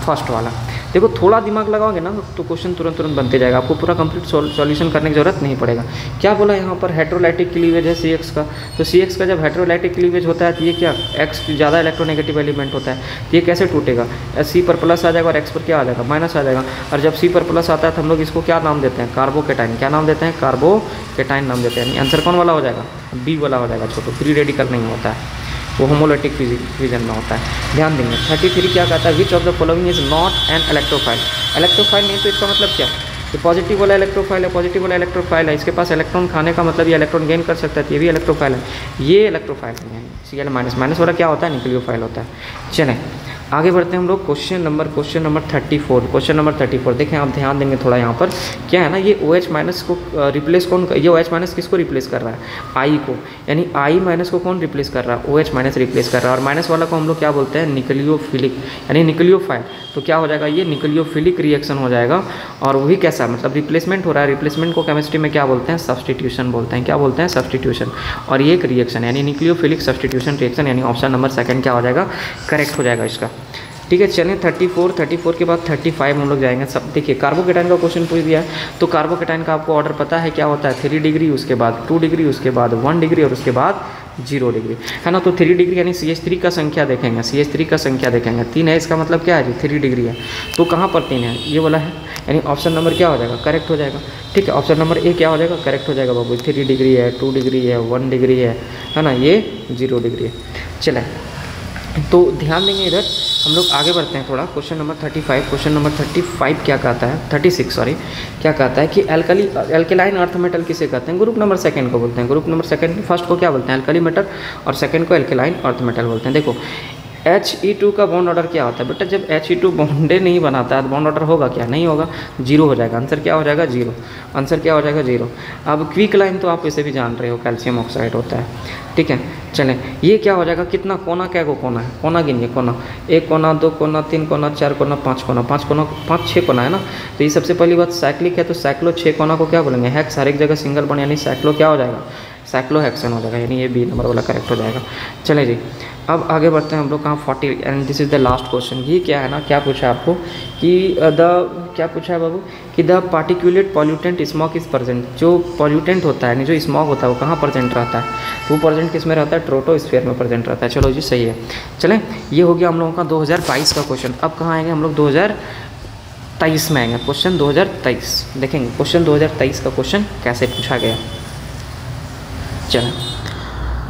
फर्स्ट वाला। देखो थोड़ा दिमाग लगाओगे ना तो क्वेश्चन तुरंत बनते जाएगा। आपको पूरा कंप्लीट सॉल्यूशन करने की जरूरत नहीं पड़ेगा। क्या बोला यहाँ पर? हेट्रोलाइटिक क्लीवेज है CX का। तो CX का जब हेट्रोलाइटिक क्लीवेज होता है तो ये क्या? X ज़्यादा इलेक्ट्रोनेगेटिव एलिमेंट होता है, तो ये कैसे टूटेगा? C पर प्लस आ जाएगा और X पर क्या आ जाएगा? माइनस आ जाएगा। और जब C पर प्लस आता है तो हम लोग इसको क्या नाम देते हैं? कार्बोकेटाइन। क्या नाम देते हैं? कार्बोकेटाइन नाम देते हैं। यानी आंसर कौन वाला हो जाएगा? B वाला हो जाएगा। छोटो फ्री रेडिकल नहीं होता है, वो होमोलाइटिक फ्यूजन में होता है। ध्यान देंगे। 33 क्या कहता है? विच of the following is not an electrophile. Electrophile नहीं तो इसका मतलब क्या? ये पॉजिटिव वाला इलेक्ट्रोफाइल है, पॉजिटिव वाला इलेक्ट्रोफाइल है, इसके पास इलेक्ट्रॉन खाने का मतलब ये इलेक्ट्रॉन गेन कर सकता है, तो ये भी इलेक्ट्रोफाइल है। ये इलेक्ट्रोफाइल है, Cl- माइनस वाला क्या होता है? न्यूक्लियोफाइल होता है। चलें आगे बढ़ते हैं हम लोग। Question number 34। क्वेश्चन नंबर 34 देखें, आप ध्यान देंगे थोड़ा यहाँ पर। क्या है ना, ये OH- को रिप्लेस कौन, ये OH- किसको रिप्लेस कर रहा है? I को। यानी I- को कौन रिप्लेस कर रहा है? OH- रिप्लेस कर रहा है। और माइनस वाला को हम लोग क्या बोलते हैं? निक्लियोफिलिक, यानी निक्लियोफाइल। तो क्या हो जाएगा? ये निक्लियोफिलिक रिएक्शन हो जाएगा। और वही कैसा, मतलब रिप्लेसमेंट हो रहा है। रिप्लेसमेंट को केमिस्ट्री में क्या बोलते हैं? सब्सटीट्यूशन बोलते हैं। क्या बोलते हैं? सब्सटीट्यूशन। और ये एक रिएक्शन यानी निक्लियोफिलिक सब्सटीट्यूशन रिएक्शन, यानी ऑप्शन नंबर 2 क्या हो जाएगा? करेक्ट हो जाएगा इसका। ठीक है, चलें 34 के बाद 35 हम लोग जाएंगे। सब देखिए कार्बोकेटाइन का क्वेश्चन पूछ दिया है, तो कार्बोकेटाइन का आपको ऑर्डर पता है क्या होता है? 3 डिग्री, उसके बाद 2 डिग्री, उसके बाद 1 डिग्री और उसके बाद 0 डिग्री, है ना। तो 3 डिग्री यानी CH3 का संख्या देखेंगे। CH3 का संख्या देखेंगे 3 है, इसका मतलब क्या है जी? 3 डिग्री है। तो कहाँ पर 3 है? ये वाला है, यानी ऑप्शन नंबर क्या हो जाएगा? करेक्ट हो जाएगा। ठीक है, ऑप्शन नंबर A क्या हो जाएगा? करेक्ट हो जाएगा बाबू। 3 डिग्री है, 2 डिग्री है, 1 डिग्री है ना, ये 0 डिग्री है। चलें तो ध्यान देंगे इधर। हम लोग आगे बढ़ते हैं थोड़ा। Question number 35। क्वेश्चन नंबर 35 क्या कहता है? 36 सॉरी, क्या कहता है कि एल्केलाइन अर्थ मेटल किसे कहते हैं? ग्रुप नंबर 2 को बोलते हैं। ग्रुप नंबर 2 फर्स्ट को क्या बोलते हैं? एल्कली मेटल, और सेकंड को एल्केलाइन अर्थ मेटल बोलते हैं। देखो He2 का बॉन्ड ऑर्डर क्या होता है बेटा? जब He2 बॉन्डे नहीं बनाता है तो बॉन्ड ऑर्डर होगा क्या? नहीं होगा, 0 हो जाएगा। आंसर क्या हो जाएगा? 0। आंसर क्या हो जाएगा? 0। अब क्विकलाइन तो आप इसे भी जान रहे हो, कैल्शियम ऑक्साइड होता है। ठीक है, चलें ये क्या हो जाएगा? कितना कोना, क्या को कोना है? कोना गिनिए, कोना 1 कोना, 2 कोना, 3 कोना, 4 कोना, 5 कोना, 5 6 कोना है ना। तो ये सबसे पहली बात साइक्लिक है, तो साइक्लो 6 कोना को क्या बोलेंगे? हेक्स। हर एक जगह सिंगल बॉन्ड, यानी साइक्लो क्या हो जाएगा? साइक्लोहेक्सेन हो जाएगा, यानी ये B नंबर वाला करेक्ट हो जाएगा। चलें जी अब आगे बढ़ते हैं हम लोग कहाँ? 40 and this is the last question. ये क्या है ना, क्या पूछा है आपको कि क्या पूछा है बाबू कि the particulate pollutant smog is present. जो पॉल्यूटेंट होता है, जो स्मॉग होता है, वो कहाँ प्रेजेंट रहता है? तो वो प्रेजेंट किस में रहता है? ट्रोटोस्फीयर में प्रेजेंट रहता है। चलो जी सही है। चलें ये हो गया हम लोगों का 2022 का क्वेश्चन। अब कहाँ आएंगे हम लोग? 2023 में आएंगे। क्वेश्चन 2023 देखेंगे। क्वेश्चन 2023 का क्वेश्चन कैसे पूछा गया? चलें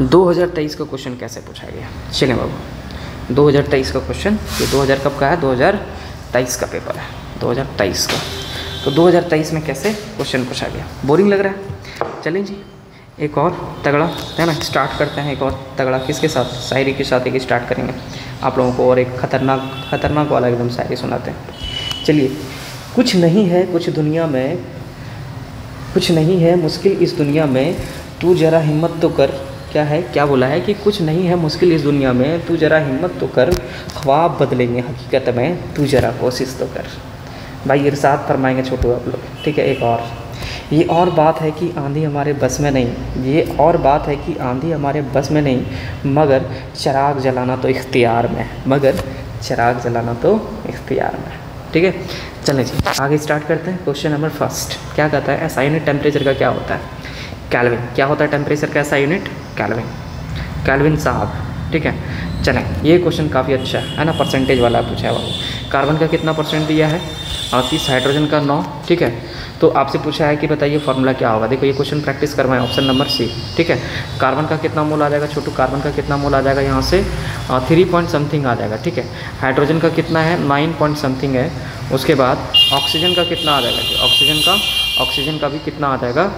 2023 का क्वेश्चन कैसे पूछा गया? चलें बाबू 2023 का क्वेश्चन, ये 2000 कब का है? 2023 का पेपर है, 2023 का। तो 2023 में कैसे क्वेश्चन पूछा गया? बोरिंग लग रहा है? चलें जी एक और तगड़ा है ना, स्टार्ट करते हैं। एक और तगड़ा किसके साथ? शायरी के साथ एक स्टार्ट करेंगे आप लोगों को, और एक खतरनाक वाला एकदम शायरी सुनाते हैं। चलिए। कुछ नहीं है कुछ दुनिया में, कुछ नहीं है मुश्किल इस दुनिया में, तू ज़रा हिम्मत तो कर, क्या है, क्या बोला है कि कुछ नहीं है मुश्किल इस दुनिया में, तू ज़रा हिम्मत तो कर, ख्वाब बदलेंगे हकीकत में, तू ज़रा कोशिश तो कर। भाई इरशाद फरमाएंगे छोटू आप लोग, ठीक है। एक और, ये और बात है कि आंधी हमारे बस में नहीं, ये और बात है कि आंधी हमारे बस में नहीं, मगर चिराग जलाना तो इख्तियार में, मगर चिराग जलाना तो इख्तियार में, ठीक है। चलें जी आगे स्टार्ट करते हैं। क्वेश्चन नंबर फर्स्ट क्या कहता है, एसआई यूनिट टेम्परेचर का क्या होता है, केल्विन। क्या होता है टेम्परेचर का एसआई यूनिट, केल्विन, केल्विन साहब, ठीक है। चलें ये क्वेश्चन काफ़ी अच्छा है ना, परसेंटेज वाला पूछा है बाबू। कार्बन का कितना परसेंट दिया है, 38, हाइड्रोजन का 9, ठीक है। तो आपसे पूछा है कि बताइए फार्मूला क्या होगा। देखो ये क्वेश्चन प्रैक्टिस करवाएं, ऑप्शन नंबर सी, ठीक है। कार्बन का कितना मोल आ जाएगा छोटू, कार्बन का कितना मोल आ जाएगा यहाँ से 3 पॉइंट समथिंग आ जाएगा, ठीक है। हाइड्रोजन का कितना है 9 पॉइंट समथिंग है। उसके बाद ऑक्सीजन का कितना आ जाएगा, ऑक्सीजन का भी कितना आ जाएगा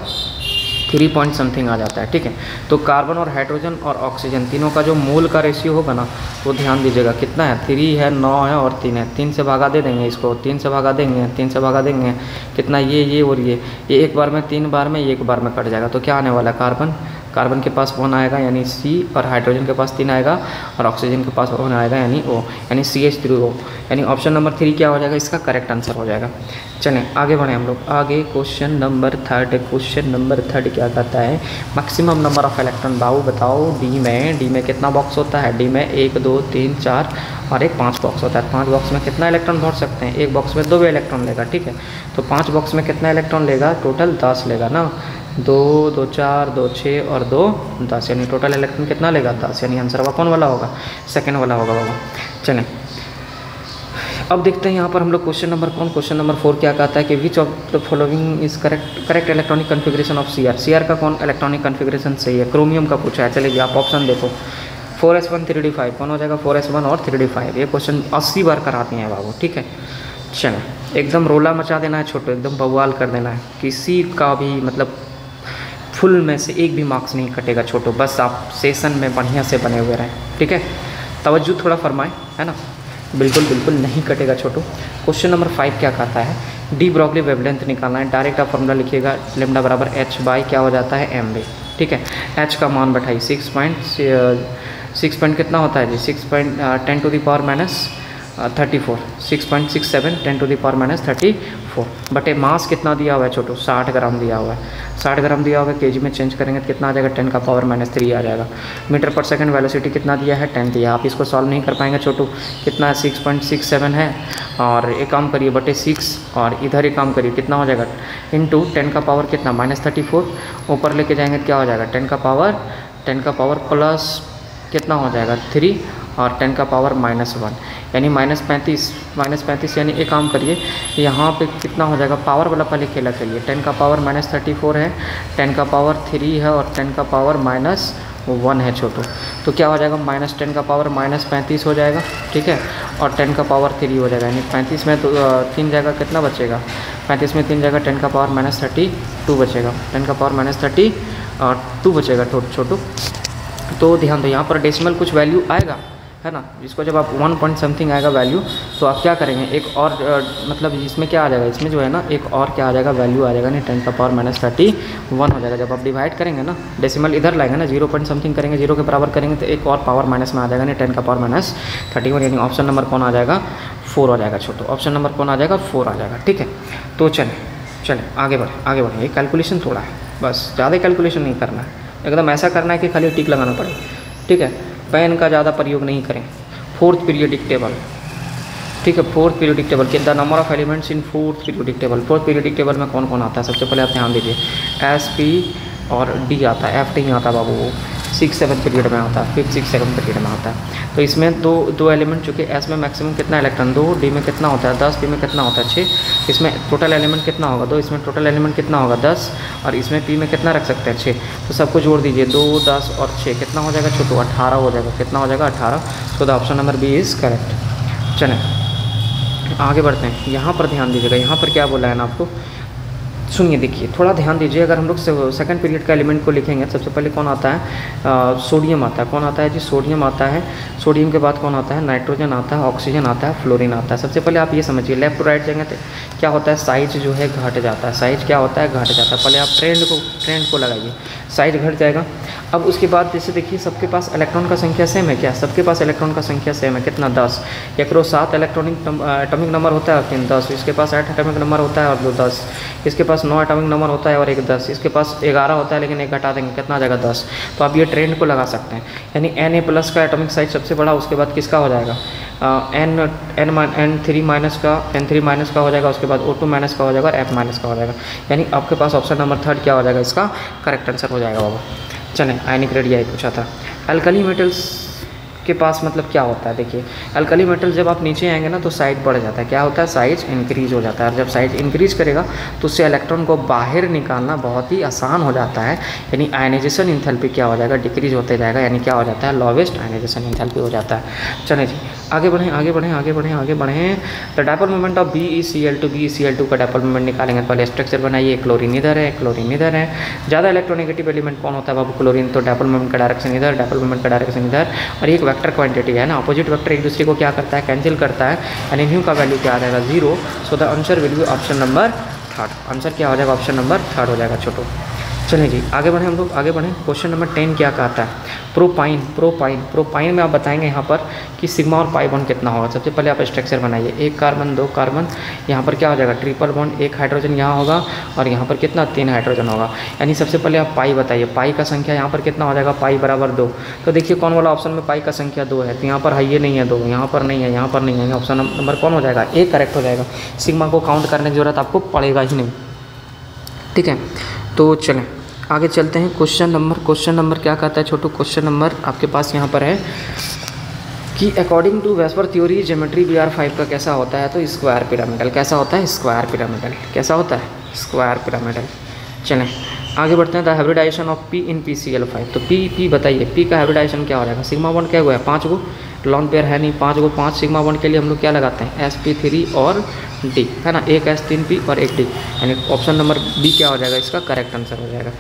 3 पॉइंट समथिंग आ जाता है, ठीक है। तो कार्बन और हाइड्रोजन और ऑक्सीजन तीनों का जो मोल का रेशियो होगा ना, वो ध्यान दीजिएगा कितना है, 3 है, 9 है और 3 है। 3 से भागा दे देंगे इसको, 3 से भागा देंगे, 3 से भागा देंगे, कितना ये और ये एक बार में, 3 बार में, ये एक बार में कट जाएगा। तो क्या आने वाला है, कार्बन के पास 1 आएगा यानी C, और हाइड्रोजन के पास 3 आएगा, और ऑक्सीजन के पास 1 आएगा यानी O, यानी CH3O, यानी ऑप्शन नंबर 3 क्या हो जाएगा, इसका करेक्ट आंसर हो जाएगा। चलें आगे बढ़ें हम लोग, आगे क्वेश्चन नंबर थर्ड क्या कहता है, मैक्सिमम नंबर ऑफ इलेक्ट्रॉन। बाबू बताओ डी में कितना बॉक्स होता है, डी में 1 2 3 4 और एक 5 बॉक्स होता है। 5 बॉक्स में कितना इलेक्ट्रॉन भर सकते हैं, एक बॉक्स में 2 इलेक्ट्रॉन लेगा, ठीक है। तो 5 बॉक्स में कितना इलेक्ट्रॉन लेगा, टोटल 10 लेगा ना, 2 2 4 2 6 और 2 10, यानी टोटल इलेक्ट्रॉन कितना लेगा 10, यानी आंसर कौन वाला होगा, सेकंड वाला होगा बाबा। चलें अब देखते हैं यहाँ पर हम लोग क्वेश्चन नंबर 4 क्या कहता है कि which of the following is correct electronic configuration of Cr का कौन इलेक्ट्रॉनिक कन्फिग्रेशन सही है। क्रोमियम का पूछा है, चलिए आप ऑप्शन देखो, 4s1 3d5 कौन हो जाएगा, 4s1 और 3d5। ये क्वेश्चन 80 बार कराते हैं बाबू, ठीक है। चलें एकदम रोला मचा देना है छोटो, एकदम बवाल कर देना है, किसी का भी मतलब फुल में से एक भी मार्क्स नहीं कटेगा छोटो, बस आप सेशन में बढ़िया से बने हुए रहें, ठीक है। तवज्जो थोड़ा फरमाएं, है ना, बिल्कुल नहीं कटेगा छोटो। क्वेश्चन नंबर 5 क्या कहता है, डी ब्रॉगली वेवलेंथ निकालना है। डायरेक्ट आप फॉर्मूला लिखिएगा, लेमडा बराबर h बाई क्या हो जाता है mv, ठीक है। h का मान बैठाइए 6 पॉइंट कितना होता है जी, 6.10 to the power minus 34, 6.67 10 to the power minus 34 बटे मास कितना दिया हुआ है छोटू, 60 ग्राम दिया हुआ है। 60 ग्राम दिया हुआ है, केजी में चेंज करेंगे तो कितना आ जाएगा, 10 का पावर माइनस 3 आ जाएगा। मीटर पर सेकंड वेलोसिटी कितना दिया है, 10 दिया। आप इसको सॉल्व नहीं कर पाएंगे छोटू, कितना है 6.67 है, और एक काम करिए बटे 6, और इधर एक काम करिए कितना हो जाएगा, इंटू 10 का पावर कितना माइनस 34, ऊपर लेके जाएंगे तो क्या हो जाएगा 10 का पावर प्लस कितना हो जाएगा 3, और 10 का पावर -1 यानी -35 यानी एक काम करिए यहाँ पे कितना हो जाएगा, पावर वाला पहले खेला करिए। 10 का पावर -34 है, 10 का पावर 3 है, और 10 का पावर -1 है छोटू। तो क्या हो जाएगा, -10 का पावर -35 हो जाएगा, ठीक है, और 10 का पावर 3 हो जाएगा, यानी 35 में तो 3 जाएगा, कितना बचेगा, 35 में 3 जाएगा, 10 का पावर -32 बचेगा, 10 का पावर -32 बचेगा छोटू। तो ध्यान दो यहाँ पर डेसिमल कुछ वैल्यू आएगा, है ना, जिसको जब आप 1 पॉइंट समथिंग आएगा वैल्यू, तो आप क्या करेंगे, एक और मतलब इसमें क्या आ जाएगा, इसमें जो है ना एक और क्या आ जाएगा वैल्यू आ जाएगा, नहीं 10 का पावर -31 हो जाएगा। जब आप डिवाइड करेंगे ना, डेसिमल इधर लाएंगे ना, 0 पॉइंट समथिंग करेंगे, 0 के बराबर करेंगे तो एक और पावर माइनस में आ जाएगा, नहीं 10 का पावर -31, यानी ऑप्शन नंबर कौन आ जाएगा, 4 आ जाएगा छोटो। ऑप्शन नंबर कौन आ जाएगा, 4 आ जाएगा, ठीक है। तो चलें आगे बढ़ें। ये कैलकुलेशन थोड़ा है, बस ज़्यादा कैलकुलेशन नहीं करना है, एकदम ऐसा करना है कि खाली टिक लगाना पड़े, ठीक है। पेन का ज़्यादा प्रयोग नहीं करें। 4th पीरियोडिक टेबल, ठीक है, 4th पीरियोडिक टेबल के the number of elements in 4th periodic table. 4th periodic table में कौन कौन आता है, सबसे पहले आप ध्यान दीजिए, S P और D आता है, F नहीं आता बाबू, वो 6 7 पीरियड में आता है, 5 6 7 पीरियड में आता है। तो इसमें दो एलिमेंट, चूँकि S में मैक्सिमम कितना इलेक्ट्रॉन 2, D में कितना होता है 10, P में कितना होता है 6, इसमें टोटल एलिमेंट कितना होगा 2, इसमें टोटल एलिमेंट कितना होगा 10, और इसमें P में कितना रख सकते हैं 6। तो सबको जोड़ दीजिए, 2 10 और 6 कितना हो जाएगा छोटू, 18 हो जाएगा, कितना हो जाएगा 18। So the option number B is correct. चलें आगे बढ़ते हैं, यहाँ पर ध्यान दीजिएगा, यहाँ पर क्या बोला है ना आपको, सुनिए देखिए थोड़ा ध्यान दीजिए, अगर हम लोग सेकंड पीरियड का एलिमेंट को लिखेंगे सबसे पहले कौन आता है, सोडियम आता है। कौन आता है जी, सोडियम आता है। सोडियम के बाद कौन आता है, नाइट्रोजन आता है, ऑक्सीजन आता है, फ्लोरीन आता है। सबसे पहले आप ये समझिए लेफ्ट टू राइट जाएंगे तो क्या होता है, साइज जो है घट जाता है। साइज क्या होता है, घट जाता है। पहले आप ट्रेंड को लगाइए, साइज घट जाएगा। अब उसके बाद जैसे देखिए सबके पास इलेक्ट्रॉन का संख्या सेम है क्या, सबके पास इलेक्ट्रॉन का संख्या सेम है, कितना 10। एक रो 7 एटॉमिक नंबर होता है और 3 10, इसके पास 8 एटॉमिक नंबर होता है और 2 10, इसके पास 9 एटॉमिक नंबर होता है और 1 10, इसके पास 11 होता है लेकिन 1 घटा देंगे, कितना आ जाएगा 10। तो आप ये ट्रेंड को लगा सकते हैं, यानी Na+ का एटॉमिक साइज सबसे बड़ा, उसके बाद किसका हो जाएगा, N3 माइनस का हो जाएगा, उसके बाद O2 माइनस का हो जाएगा और F माइनस का हो जाएगा। यानी आपके पास ऑप्शन नंबर 3 क्या हो जाएगा, इसका करेक्ट आंसर हो जाएगा बाबा। चलें, आयनिक रेड यही पूछा था। अल्कली मेटल्स के पास मतलब क्या होता है, देखिए अल्कली मेटल जब आप नीचे आएंगे ना तो साइज बढ़ जाता है, क्या होता है, साइज इंक्रीज हो जाता है। और जब साइज इंक्रीज करेगा तो उससे इलेक्ट्रॉन को बाहर निकालना बहुत ही आसान हो जाता है, यानी आयनाइजेशन इंथैल्पी क्या हो जाएगा, डिक्रीज होते जाएगा, यानी क्या हो जाता है, लोवेस्ट आयनाइजेशन इंथैल्पी हो जाता है। चलें जी आगे बढ़ें। The dipole moment of BeCl2 का डायपोल मोमेंट निकालेंगे। पहले स्ट्रक्चर बनाइए, क्लोरीन इधर है, ज़्यादा इलेक्ट्रोनेगेटिव एलिमेंट कौन होता है बाबू, क्लोरीन। तो डायपोल मोमेंट का डायरेक्शन इधर, डायपोल मोमेंट का डायरेक्शन इधर, और एक वेक्टर क्वांटिटी है ना, अपोजिट वेक्टर एक दूसरे को क्या करता है, कैंसिल करता है, यानी न्यू का वैल्यू क्या आ जाएगा, 0। So the answer will be option number 3। Answer क्या हो जाएगा, ऑप्शन नंबर 3 हो जाएगा छोटो। चलिए जी आगे बढ़ें, हम लोग आगे बढ़ें। क्वेश्चन नंबर 10 क्या कहता है, प्रोपाइन में आप बताएंगे यहाँ पर कि सिग्मा और पाई बॉन्ड कितना होगा। सबसे पहले आप स्ट्रक्चर बनाइए, 1 कार्बन 2 कार्बन, यहाँ पर क्या हो जाएगा, ट्रिपल बॉन्ड, 1 हाइड्रोजन यहाँ होगा और यहाँ पर कितना, 3 हाइड्रोजन होगा। यानी सबसे पहले आप पाई बताइए, पाई का संख्या यहाँ पर कितना हो जाएगा, पाई बराबर 2। तो देखिए कौन वाला ऑप्शन में पाई का संख्या 2 है, तो यहाँ पर है ये नहीं है 2, यहाँ पर नहीं है, यहाँ पर नहीं है, ऑप्शन नंबर कौन हो जाएगा, ए करेक्ट हो जाएगा। सिग्मा को काउंट करने की जरूरत आपको पड़ेगा ही नहीं, ठीक है। तो चलें आगे चलते हैं। क्वेश्चन नंबर क्या कहता है छोटू, क्वेश्चन नंबर आपके पास यहाँ पर है कि according to VSEPR theory geometry Br5 का कैसा होता है, तो स्क्वायर पिरामिडल। कैसा होता है, स्क्वायर पिरामिडल। कैसा होता है, स्क्वायर पिरामिडल। चलें आगे बढ़ते हैं। The hybridization of P in PCl5। तो P बताइए, P का हाइब्रिडाइजेशन क्या हो जाएगा, सिग्मा बॉन्ड क्या हुआ है, 5 गो, लॉन पेयर है नहीं, 5 सिग्मा बॉन्ड के लिए हम लोग क्या लगाते हैं, sp3 और D, है ना, 1 S 3 P और 1 D, यानी ऑप्शन नंबर B क्या हो जाएगा, इसका करेक्ट आंसर हो जाएगा।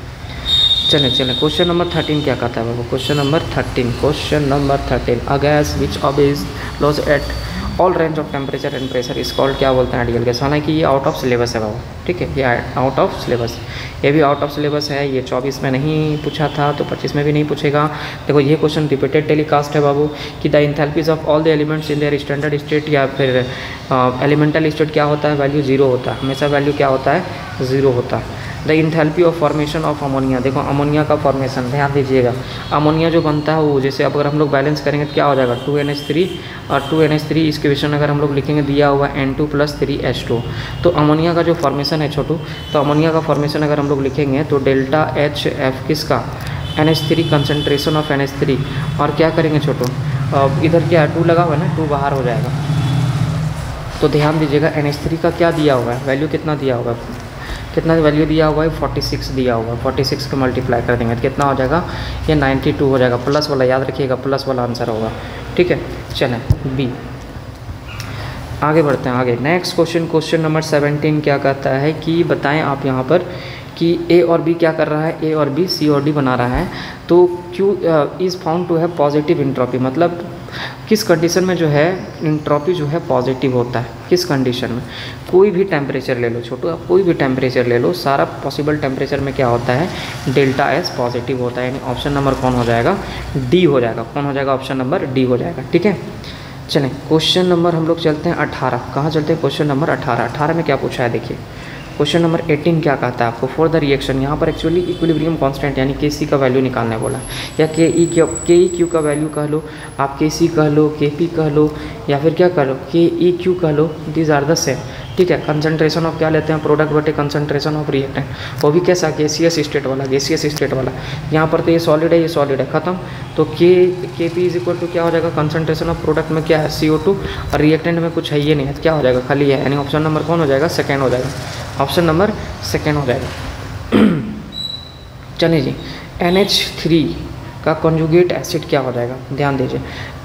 चलें क्वेश्चन नंबर 13 क्या कहता है बाबू, question number 13 a gas which obeys laws at all range of temperature and pressure is called क्या बोलते हैं, आइडियल गैस। हालांकि ये आउट ऑफ सिलेबस है बाबू, ठीक है, ये आउट ऑफ सिलेबस, ये भी आउट ऑफ सिलेबस है। ये 24 में नहीं पूछा था तो 25 में भी नहीं पूछेगा। देखो ये क्वेश्चन रिपीटेड टेलीकास्ट है बाबू कि the enthalpies of all the elements in their standard state या फिर एलिमेंटल स्टेट क्या होता है, वैल्यू 0 होता है, हमेशा वैल्यू क्या होता है, 0 होता है। The enthalpy of formation of ammonia, देखो अमोनिया का फॉर्मेशन ध्यान दीजिएगा, अमोनिया जो बनता है वो जैसे अब अगर हम लोग बैलेंस करेंगे तो क्या हो जाएगा, 2NH3 और 2NH3 इसके विषय अगर हम लोग लिखेंगे, दिया हुआ N2 + 3H2। तो अमोनिया का जो फॉर्मेशन है छोटू, तो अमोनिया का फॉर्मेशन अगर हम लोग लिखेंगे तो डेल्टा HF किसका, NH3 कंसनट्रेशन ऑफ NH3, और क्या करेंगे छोटू, इधर क्या 2 लगा हुआ है ना, 2 बाहर हो जाएगा। तो ध्यान दीजिएगा NH3 का क्या दिया हुआ है, वैल्यू कितना दिया होगा, कितना वैल्यू दिया हुआ है, 46 दिया हुआ है, 46 को मल्टीप्लाई कर देंगे तो कितना हो जाएगा, ये 92 हो जाएगा। प्लस वाला याद रखिएगा, प्लस वाला आंसर होगा, ठीक है। चलें बी आगे बढ़ते हैं। आगे नेक्स्ट क्वेश्चन नंबर 17 क्या कहता है कि बताएं आप यहाँ पर कि ए और बी क्या कर रहा है, ए और बी सी और डी बना रहा है। तो Q is found to have positive entropy, मतलब किस कंडीशन में जो है इंट्रॉपी जो है पॉजिटिव होता है, किस कंडीशन में, कोई भी टेम्परेचर ले लो छोटू, आप कोई भी टेम्परेचर ले लो, सारा पॉसिबल टेम्परेचर में क्या होता है, डेल्टा S पॉजिटिव होता है, यानी ऑप्शन नंबर कौन हो जाएगा, डी हो जाएगा। कौन हो जाएगा, ऑप्शन नंबर डी हो जाएगा, ठीक है। चलें क्वेश्चन नंबर हम लोग चलते हैं 18, कहाँ चलते हैं, क्वेश्चन नंबर 18 में क्या पूछा है देखिए। क्वेश्चन नंबर 18 क्या कहता है आपको, फॉर द रिएक्शन, यहाँ पर एक्चुअली इक्विलिब्रियम कांस्टेंट यानी Kc का वैल्यू निकालने बोला है, या Keq का वैल्यू कह लो, आप Kc कह लो, Kp कह लो, या फिर क्या कह लो, Keq कह लो, दीज आर द सेम, ठीक है। कंसंट्रेशन ऑफ क्या लेते हैं, प्रोडक्ट बटे कंसंट्रेशन ऑफ रिएक्टेंट, वो भी कैसा, गैसियस स्टेट वाला। यहाँ पर तो ये सॉलिड है, खत्म। तो Kp इज इक्वल टू क्या हो जाएगा, कंसंट्रेशन ऑफ प्रोडक्ट में क्या है, CO2, और रिएक्टेंट में कुछ है ये नहीं है, क्या हो जाएगा, खाली है, यानी ऑप्शन नंबर कौन हो जाएगा, सेकेंड हो जाएगा, ऑप्शन नंबर सेकेंड हो जाएगा। चलिए जी NH3 का कॉन्जुगेट एसिड क्या हो जाएगा, ध्यान दीजिए।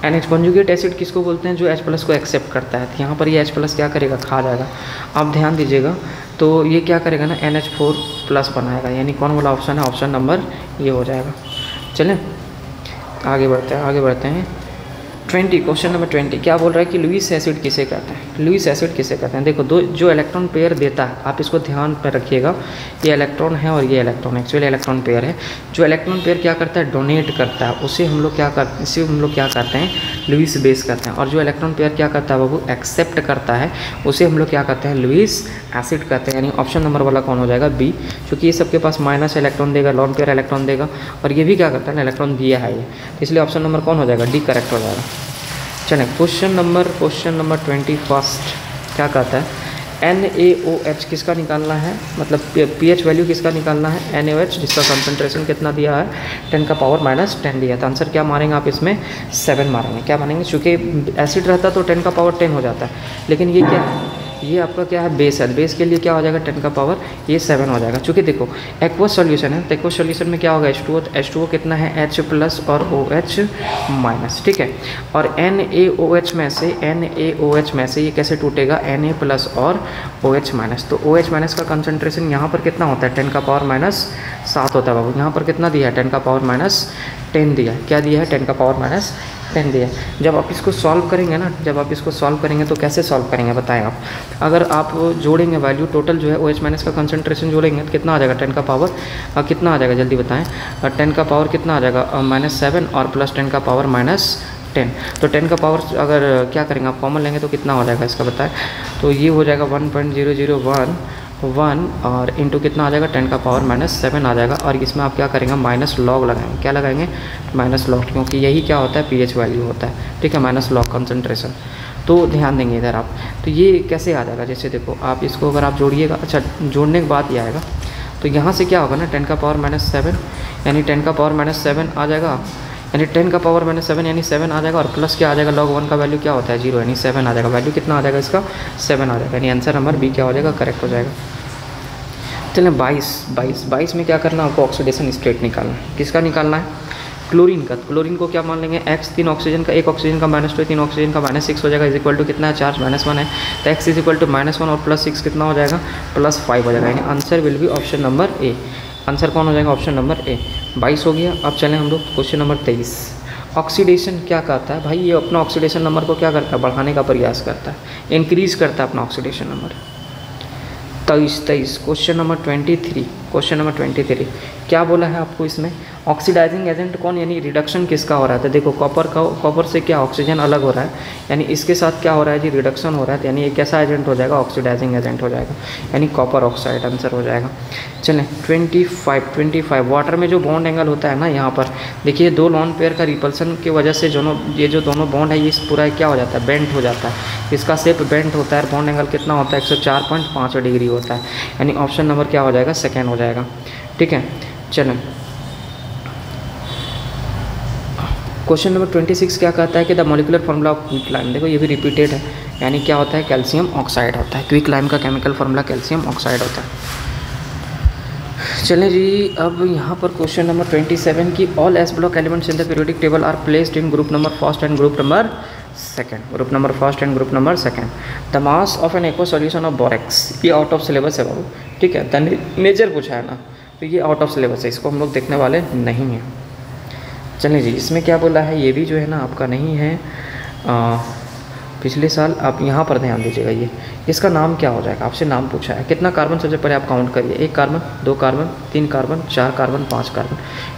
NH कॉन्जुगेट एसिड किसको बोलते हैं, जो H+ को एक्सेप्ट करता है। तो यहाँ पर ये H+ क्या करेगा, खा जाएगा। आप ध्यान दीजिएगा तो ये क्या करेगा ना NH4+ बनाएगा, यानी कौन वाला ऑप्शन है, ऑप्शन नंबर ये हो जाएगा। चलें आगे बढ़ते हैं 20, क्वेश्चन नंबर 20 क्या बोल रहा है कि लुईस एसिड किसे कहते हैं, लुईस एसिड किसे कहते हैं। देखो दो जो इलेक्ट्रॉन पेयर देता है, आप इसको ध्यान पर रखिएगा, ये इलेक्ट्रॉन है और ये इलेक्ट्रॉन, एक्चुअली इलेक्ट्रॉन पेयर है। जो इलेक्ट्रॉन पेयर क्या करता है, डोनेट करता है, उसे हम लोग क्या करते हैं, लुईस बेस कहते हैं। और जो इलेक्ट्रॉन पेयर क्या करता है बाबू, एक्सेप्ट करता है, उसे हम लोग क्या कहते हैं, लुईस एसिड कहते हैं। यानी ऑप्शन नंबर वाला कौन हो जाएगा, बी, क्योंकि ये सबके पास माइनस इलेक्ट्रॉन देगा, लॉन पेयर इलेक्ट्रॉन देगा, और ये भी क्या करता है ना, इलेक्ट्रॉन दिया है ये, इसलिए ऑप्शन नंबर कौन हो जाएगा, डी करेक्ट हो जाएगा। चलें क्वेश्चन नंबर 21 क्या कहता है, NaOH किसका निकालना है, मतलब pH वैल्यू किसका निकालना है, NaOH, जिसका कंसंट्रेशन कितना दिया है, 10⁻10 दिया है। तो आंसर क्या मारेंगे आप इसमें, 7 मारेंगे। क्या मानेंगे, चूँकि एसिड रहता तो 10⁻10 हो जाता है, लेकिन ये क्या, ये आपका क्या है, बेस है, बेस के लिए क्या हो जाएगा, 10⁻7 हो जाएगा। चूँकि देखो एक्वस सॉल्यूशन है, तो एक्वस सॉल्यूशन में क्या होगा, H2O कितना है, H+ और OH-, ठीक है। और NaOH में से ये कैसे टूटेगा, Na+ और OH-। तो OH- का कंसंट्रेशन यहाँ पर कितना होता है, 10⁻7 होता है बाबू। यहाँ पर कितना दिया है, 10⁻10 दिया है। क्या दिया है, 10⁻10 दिया है। जब आप इसको सॉल्व करेंगे ना, तो कैसे सॉल्व करेंगे बताएं आप। अगर आप जोड़ेंगे वैल्यू टोटल जो है OH- का कंसंट्रेशन जोड़ेंगे तो कितना आ जाएगा, 10 का पावर कितना आ जाएगा, जल्दी बताएं। 10 का पावर कितना आ जाएगा, -7 और प्लस 10 का पावर -10। तो 10 का पावर अगर क्या करेंगे आप, कॉमन लेंगे तो कितना हो जाएगा इसका बताएं। तो ये हो जाएगा 1.0011 और इंटू कितना आ जाएगा, 10 का पावर -7 आ जाएगा। और इसमें आप क्या करेंगे, माइनस लॉग लगाएंगे। क्या लगाएंगे, माइनस लॉग, क्योंकि यही क्या होता है, pH वैल्यू होता है, ठीक है, माइनस लॉग कंसंट्रेशन। तो ध्यान देंगे इधर आप। तो ये कैसे आ जाएगा, जैसे देखो आप इसको अगर आप जोड़िएगा, अच्छा जोड़ने के बाद ये आएगा, तो यहाँ से क्या होगा ना, 10 का पावर -7 यानी 10 का पावर -7 आ जाएगा, यानी 10 का पावर -7 यानी 7 आ जाएगा। और प्लस क्या आ जाएगा, log 1 का वैल्यू क्या होता है, 0, यानी 7 आ जाएगा। वैल्यू कितना आ जाएगा इसका, 7 आ जाएगा, यानी आंसर नंबर बी क्या हो जाएगा, करेक्ट हो जाएगा। चलें 22 में क्या करना है आपको, ऑक्सीडेशन स्टेट निकालना है। किसका निकालना है, क्लोरीन का। क्लोरीन को क्या मान लेंगे, X 3 ऑक्सीजन का, 1 ऑक्सीजन का -2 3 ऑक्सीजन का -6 हो जाएगा, इज इक्वल टू कितना है, चार्ज -1 है, तो X इज इक्वल टू -1 और +6 कितना हो जाएगा, +5 हो जाएगा। यानी answer will be option number A. Answer कौन हो जाएगा, ऑप्शन नंबर ए। 22 हो गया। अब चलें हम लोग क्वेश्चन नंबर 23। ऑक्सीडेशन क्या कहता है भाई, ये अपना ऑक्सीडेशन नंबर को क्या करता है, बढ़ाने का प्रयास करता है, इंक्रीज करता है अपना ऑक्सीडेशन नंबर। 23 क्वेश्चन नंबर 23 क्या बोला है आपको इसमें, ऑक्सीडाइजिंग एजेंट कौन, यानी रिडक्शन किसका हो रहा है। तो देखो कॉपर से क्या ऑक्सीजन अलग हो रहा है, यानी इसके साथ क्या हो रहा है जी, रिडक्शन हो रहा है, यानी ये कैसा एजेंट हो जाएगा, ऑक्सीडाइजिंग एजेंट हो जाएगा, यानी कॉपर ऑक्साइड आंसर हो जाएगा। चलें 25 वाटर में जो बॉन्ड एंगल होता है ना, यहाँ पर देखिए दो लॉन पेयर का रिपल्सन की वजह से ये जो दोनों बॉन्ड है ये पूरा क्या हो जाता है, बेंट हो जाता है, इसका शेप बेंट होता है। बॉन्ड एंगल कितना होता है, 104.5 डिग्री होता है, यानी ऑप्शन नंबर क्या हो जाएगा, सेकेंड हो जाएगा, ठीक है। चलें क्वेश्चन नंबर 26 क्या कहता है कि the molecular formula of quick lime, देखो ये भी रिपीटेड है, यानी क्या होता है, कैल्शियम ऑक्साइड होता है। क्विक लाइम का केमिकल फार्मूला कैल्शियम ऑक्साइड होता है। चलें जी, अब यहाँ पर क्वेश्चन नंबर 27 की all S block elements in the periodic table are placed in group number first and group number second. The mass of an aqua solution of borax, ये out of syllabus है बाबू, ठीक है, the nature पूछा है ना, तो ये आउट ऑफ सिलेबस है, इसको हम लोग देखने वाले नहीं हैं। चलिए जी, इसमें क्या बोला है, ये भी जो है ना आपका नहीं है, पिछले साल। आप यहाँ पर ध्यान दीजिएगा, ये इसका नाम क्या हो जाएगा, आपसे नाम पूछा है। कितना कार्बन, सबसे पहले आप काउंट करिए, 1 carbon 2 carbon 3 carbon 4 carbon 5 carbon.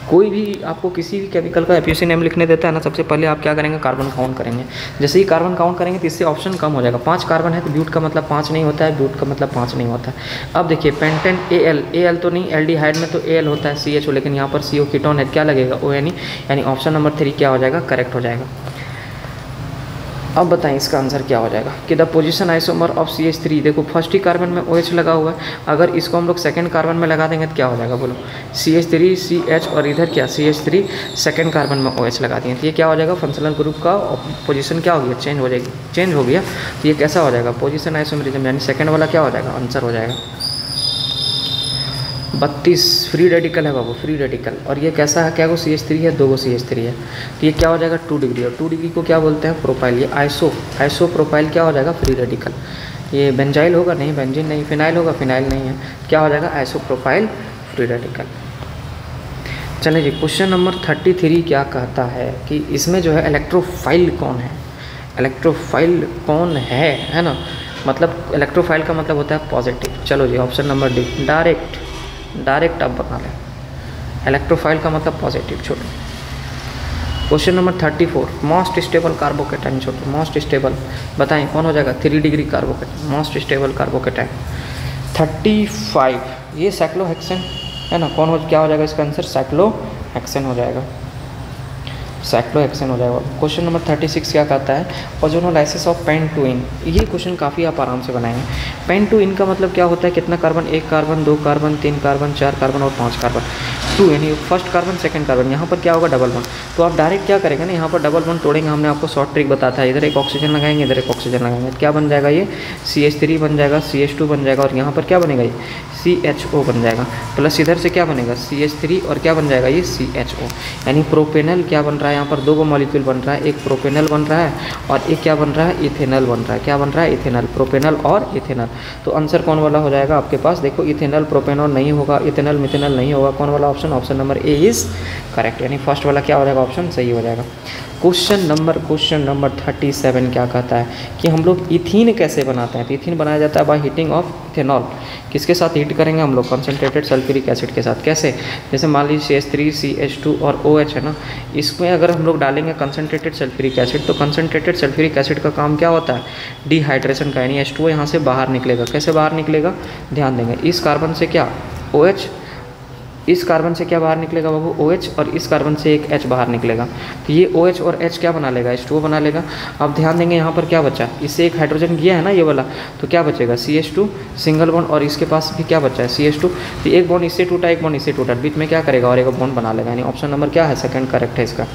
कोई भी आपको किसी भी केमिकल का एफयूसी नेम लिखने देता है ना, सबसे पहले आप क्या करेंगे, कार्बन काउंट करेंगे। जैसे ही कार्बन काउंट करेंगे तो इससे ऑप्शन कम हो जाएगा। 5 कार्बन है तो ब्यूट का मतलब 5 नहीं होता है, ब्यूट का मतलब 5 नहीं होता है। अब देखिए पेंटेन एल तो नहीं, एल्डिहाइड में तो एल होता है CHO, लेकिन यहाँ पर CO कीटोन है, क्या लगेगा, ONE, यानी ऑप्शन नंबर 3 क्या हो जाएगा, करेक्ट हो जाएगा। अब बताएं इसका आंसर क्या हो जाएगा कि the position isomer of CH3, देखो फर्स्ट ही कार्बन में OH लगा हुआ है, अगर इसको हम लोग सेकंड कार्बन में लगा देंगे तो क्या हो जाएगा, बोलो, CH3 CH और इधर क्या CH3 सेकंड कार्बन में OH लगा दिए, तो ये क्या हो जाएगा, फंक्शनल ग्रुप का पोजीशन क्या हो गया, चेंज हो गया। तो ये कैसा हो जाएगा, पोजीशन आइसोमरिज्म, यानी सेकंड वाला क्या हो जाएगा, आंसर हो जाएगा। 32 फ्री रेडिकल है बाबू, फ्री रेडिकल, और ये कैसा है, क्या वो CH3 है, 2 CH3 है, तो ये क्या हो जाएगा 2 डिग्री, और 2 डिग्री को क्या बोलते हैं, प्रोपाइल। ये आइसो प्रोपाइल क्या हो जाएगा, फ्री रेडिकल। ये बेंजाइल होगा नहीं, बेंजीन नहीं, फिनाइल होगा फिनाइल नहीं है, क्या हो जाएगा आइसोप्रोपाइल फ्री रेडिकल। चलिए जी, क्वेश्चन नंबर 33 क्या कहता है कि इसमें जो है इलेक्ट्रोफाइल कौन है, इलेक्ट्रोफाइल कौन है ना, मतलब इलेक्ट्रोफाइल का मतलब होता है पॉजिटिव। चलो जी ऑप्शन नंबर डी, डायरेक्ट आप बना लें, इलेक्ट्रोफाइल का मतलब पॉजिटिव। छोटे question number 34, most stable carbocation. छोटे मोस्ट स्टेबल बताएं कौन हो जाएगा, 3 degree carbocation, most stable carbocation. 35 ये साइक्लोहेक्सेन है ना, कौन हो क्या हो जाएगा इसका आंसर, साइक्लोहेक्सेन हो जाएगा, साइक्लोहेक्सेन हो जाएगा। क्वेश्चन नंबर 36 क्या कहता है, ओजोनोलाइसिस ऑफ पेंटोइन। ये क्वेश्चन काफ़ी आप आराम से बनाएंगे। पेंटोइन का मतलब क्या होता है, कितना carbon, 1 carbon, 2 carbon, 3 carbon, 4 carbon और 5 कार्बन, 2 यानी फर्स्ट कार्बन सेकंड कार्बन। यहाँ पर क्या होगा डबल बॉन्ड, तो आप डायरेक्ट क्या करेंगे ना, यहाँ पर डबल बॉन्ड तोड़ेंगे। हमने आपको शॉर्ट ट्रिक बताया था, इधर एक ऑक्सीजन लगाएंगे, इधर एक ऑक्सीजन लगाएंगे, क्या बन जाएगा ये CH3 बन जाएगा, CH2 बन जाएगा, और यहाँ पर क्या बनेगा ये CHO बन जाएगा, प्लस इधर से क्या बनेगा CH3 और क्या बन जाएगा ये CHO, यानी प्रोपेनल क्या बन रहा है, यहाँ पर 2 मॉलिक्यूल बन रहा है, एक प्रोपेनल बन रहा है और एक क्या बन रहा है इथेनल बन रहा है, क्या बन रहा है इथेनल, प्रोपेनल और इथेनल। तो आंसर कौन वाला हो जाएगा आपके पास, देखो इथेनल प्रोपेनॉल नहीं होगा, इथेनल मिथेनल नहीं होगा, कौन वाला option, option number A is correct, यानी फर्स्ट वाला क्या हो जाएगा ऑप्शन सही हो जाएगा। क्वेश्चन नंबर 37 क्या कहता है कि हम लोग इथीन कैसे बनाते हैं, तो इथीन बनाया जाता है बाय हीटिंग ऑफ इथेनॉल, किसके साथ हीट करेंगे हम लोग, कंसनट्रेटेड सल्फ्यूरिक एसिड के साथ। कैसे, जैसे मान लीजिए CH3 CH2 और OH है ना, इसमें अगर हम लोग डालेंगे कंसनट्रेटेड सल्फ्यूरिक एसिड, तो कंसनट्रेटेड सल्फ्यूरिक एसिड का काम क्या होता है, डिहाइड्रेशन का, यानी H2O यहाँ से बाहर निकलेगा। कैसे बाहर निकलेगा, ध्यान देंगे, इस कार्बन से क्या OH, इस कार्बन से क्या बाहर निकलेगा बाबू OH, और इस कार्बन से एक H बाहर निकलेगा, तो ये OH और H क्या बना लेगा, H2O बना लेगा। अब ध्यान देंगे यहाँ पर क्या बचा, इससे एक हाइड्रोजन गया है ना ये वाला, तो क्या बचेगा CH2 सिंगल बॉन्ड, और इसके पास भी क्या बचा है CH2, तो एक बॉन्ड इससे टूटा, एक बॉन्ड इससे टूटा, बीच में क्या करेगा और एक बॉन्ड बना लेगा, यानी ऑप्शन नंबर क्या है सेकंड करेक्ट है इसका।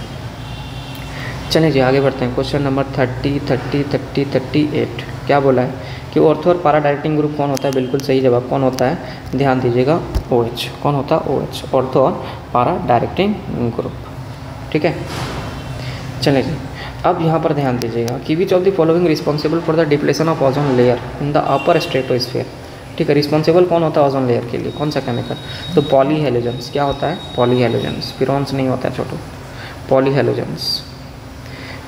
चलिए जी आगे बढ़ते हैं, क्वेश्चन नंबर 38 क्या बोला है कि ऑर्थो और पारा डायरेक्टिंग ग्रुप कौन होता है, बिल्कुल सही जवाब कौन होता है, ध्यान दीजिएगा OH, कौन होता है OH, ऑर्थो और पारा डायरेक्टिंग ग्रुप, ठीक है। चलिए जी अब यहाँ पर ध्यान दीजिएगा कि which of the following responsible for the depletion of ozone layer in the upper stratosphere, ठीक है, रिस्पॉन्सिबल कौन होता है ओजोन लेयर के लिए, कौन सा केमिकल, तो पॉलीहेलोजेंस, क्या होता है पॉलीहेलोजेंस, फिरॉन्स नहीं होता है छोटू, पॉलीहेलोजेंस।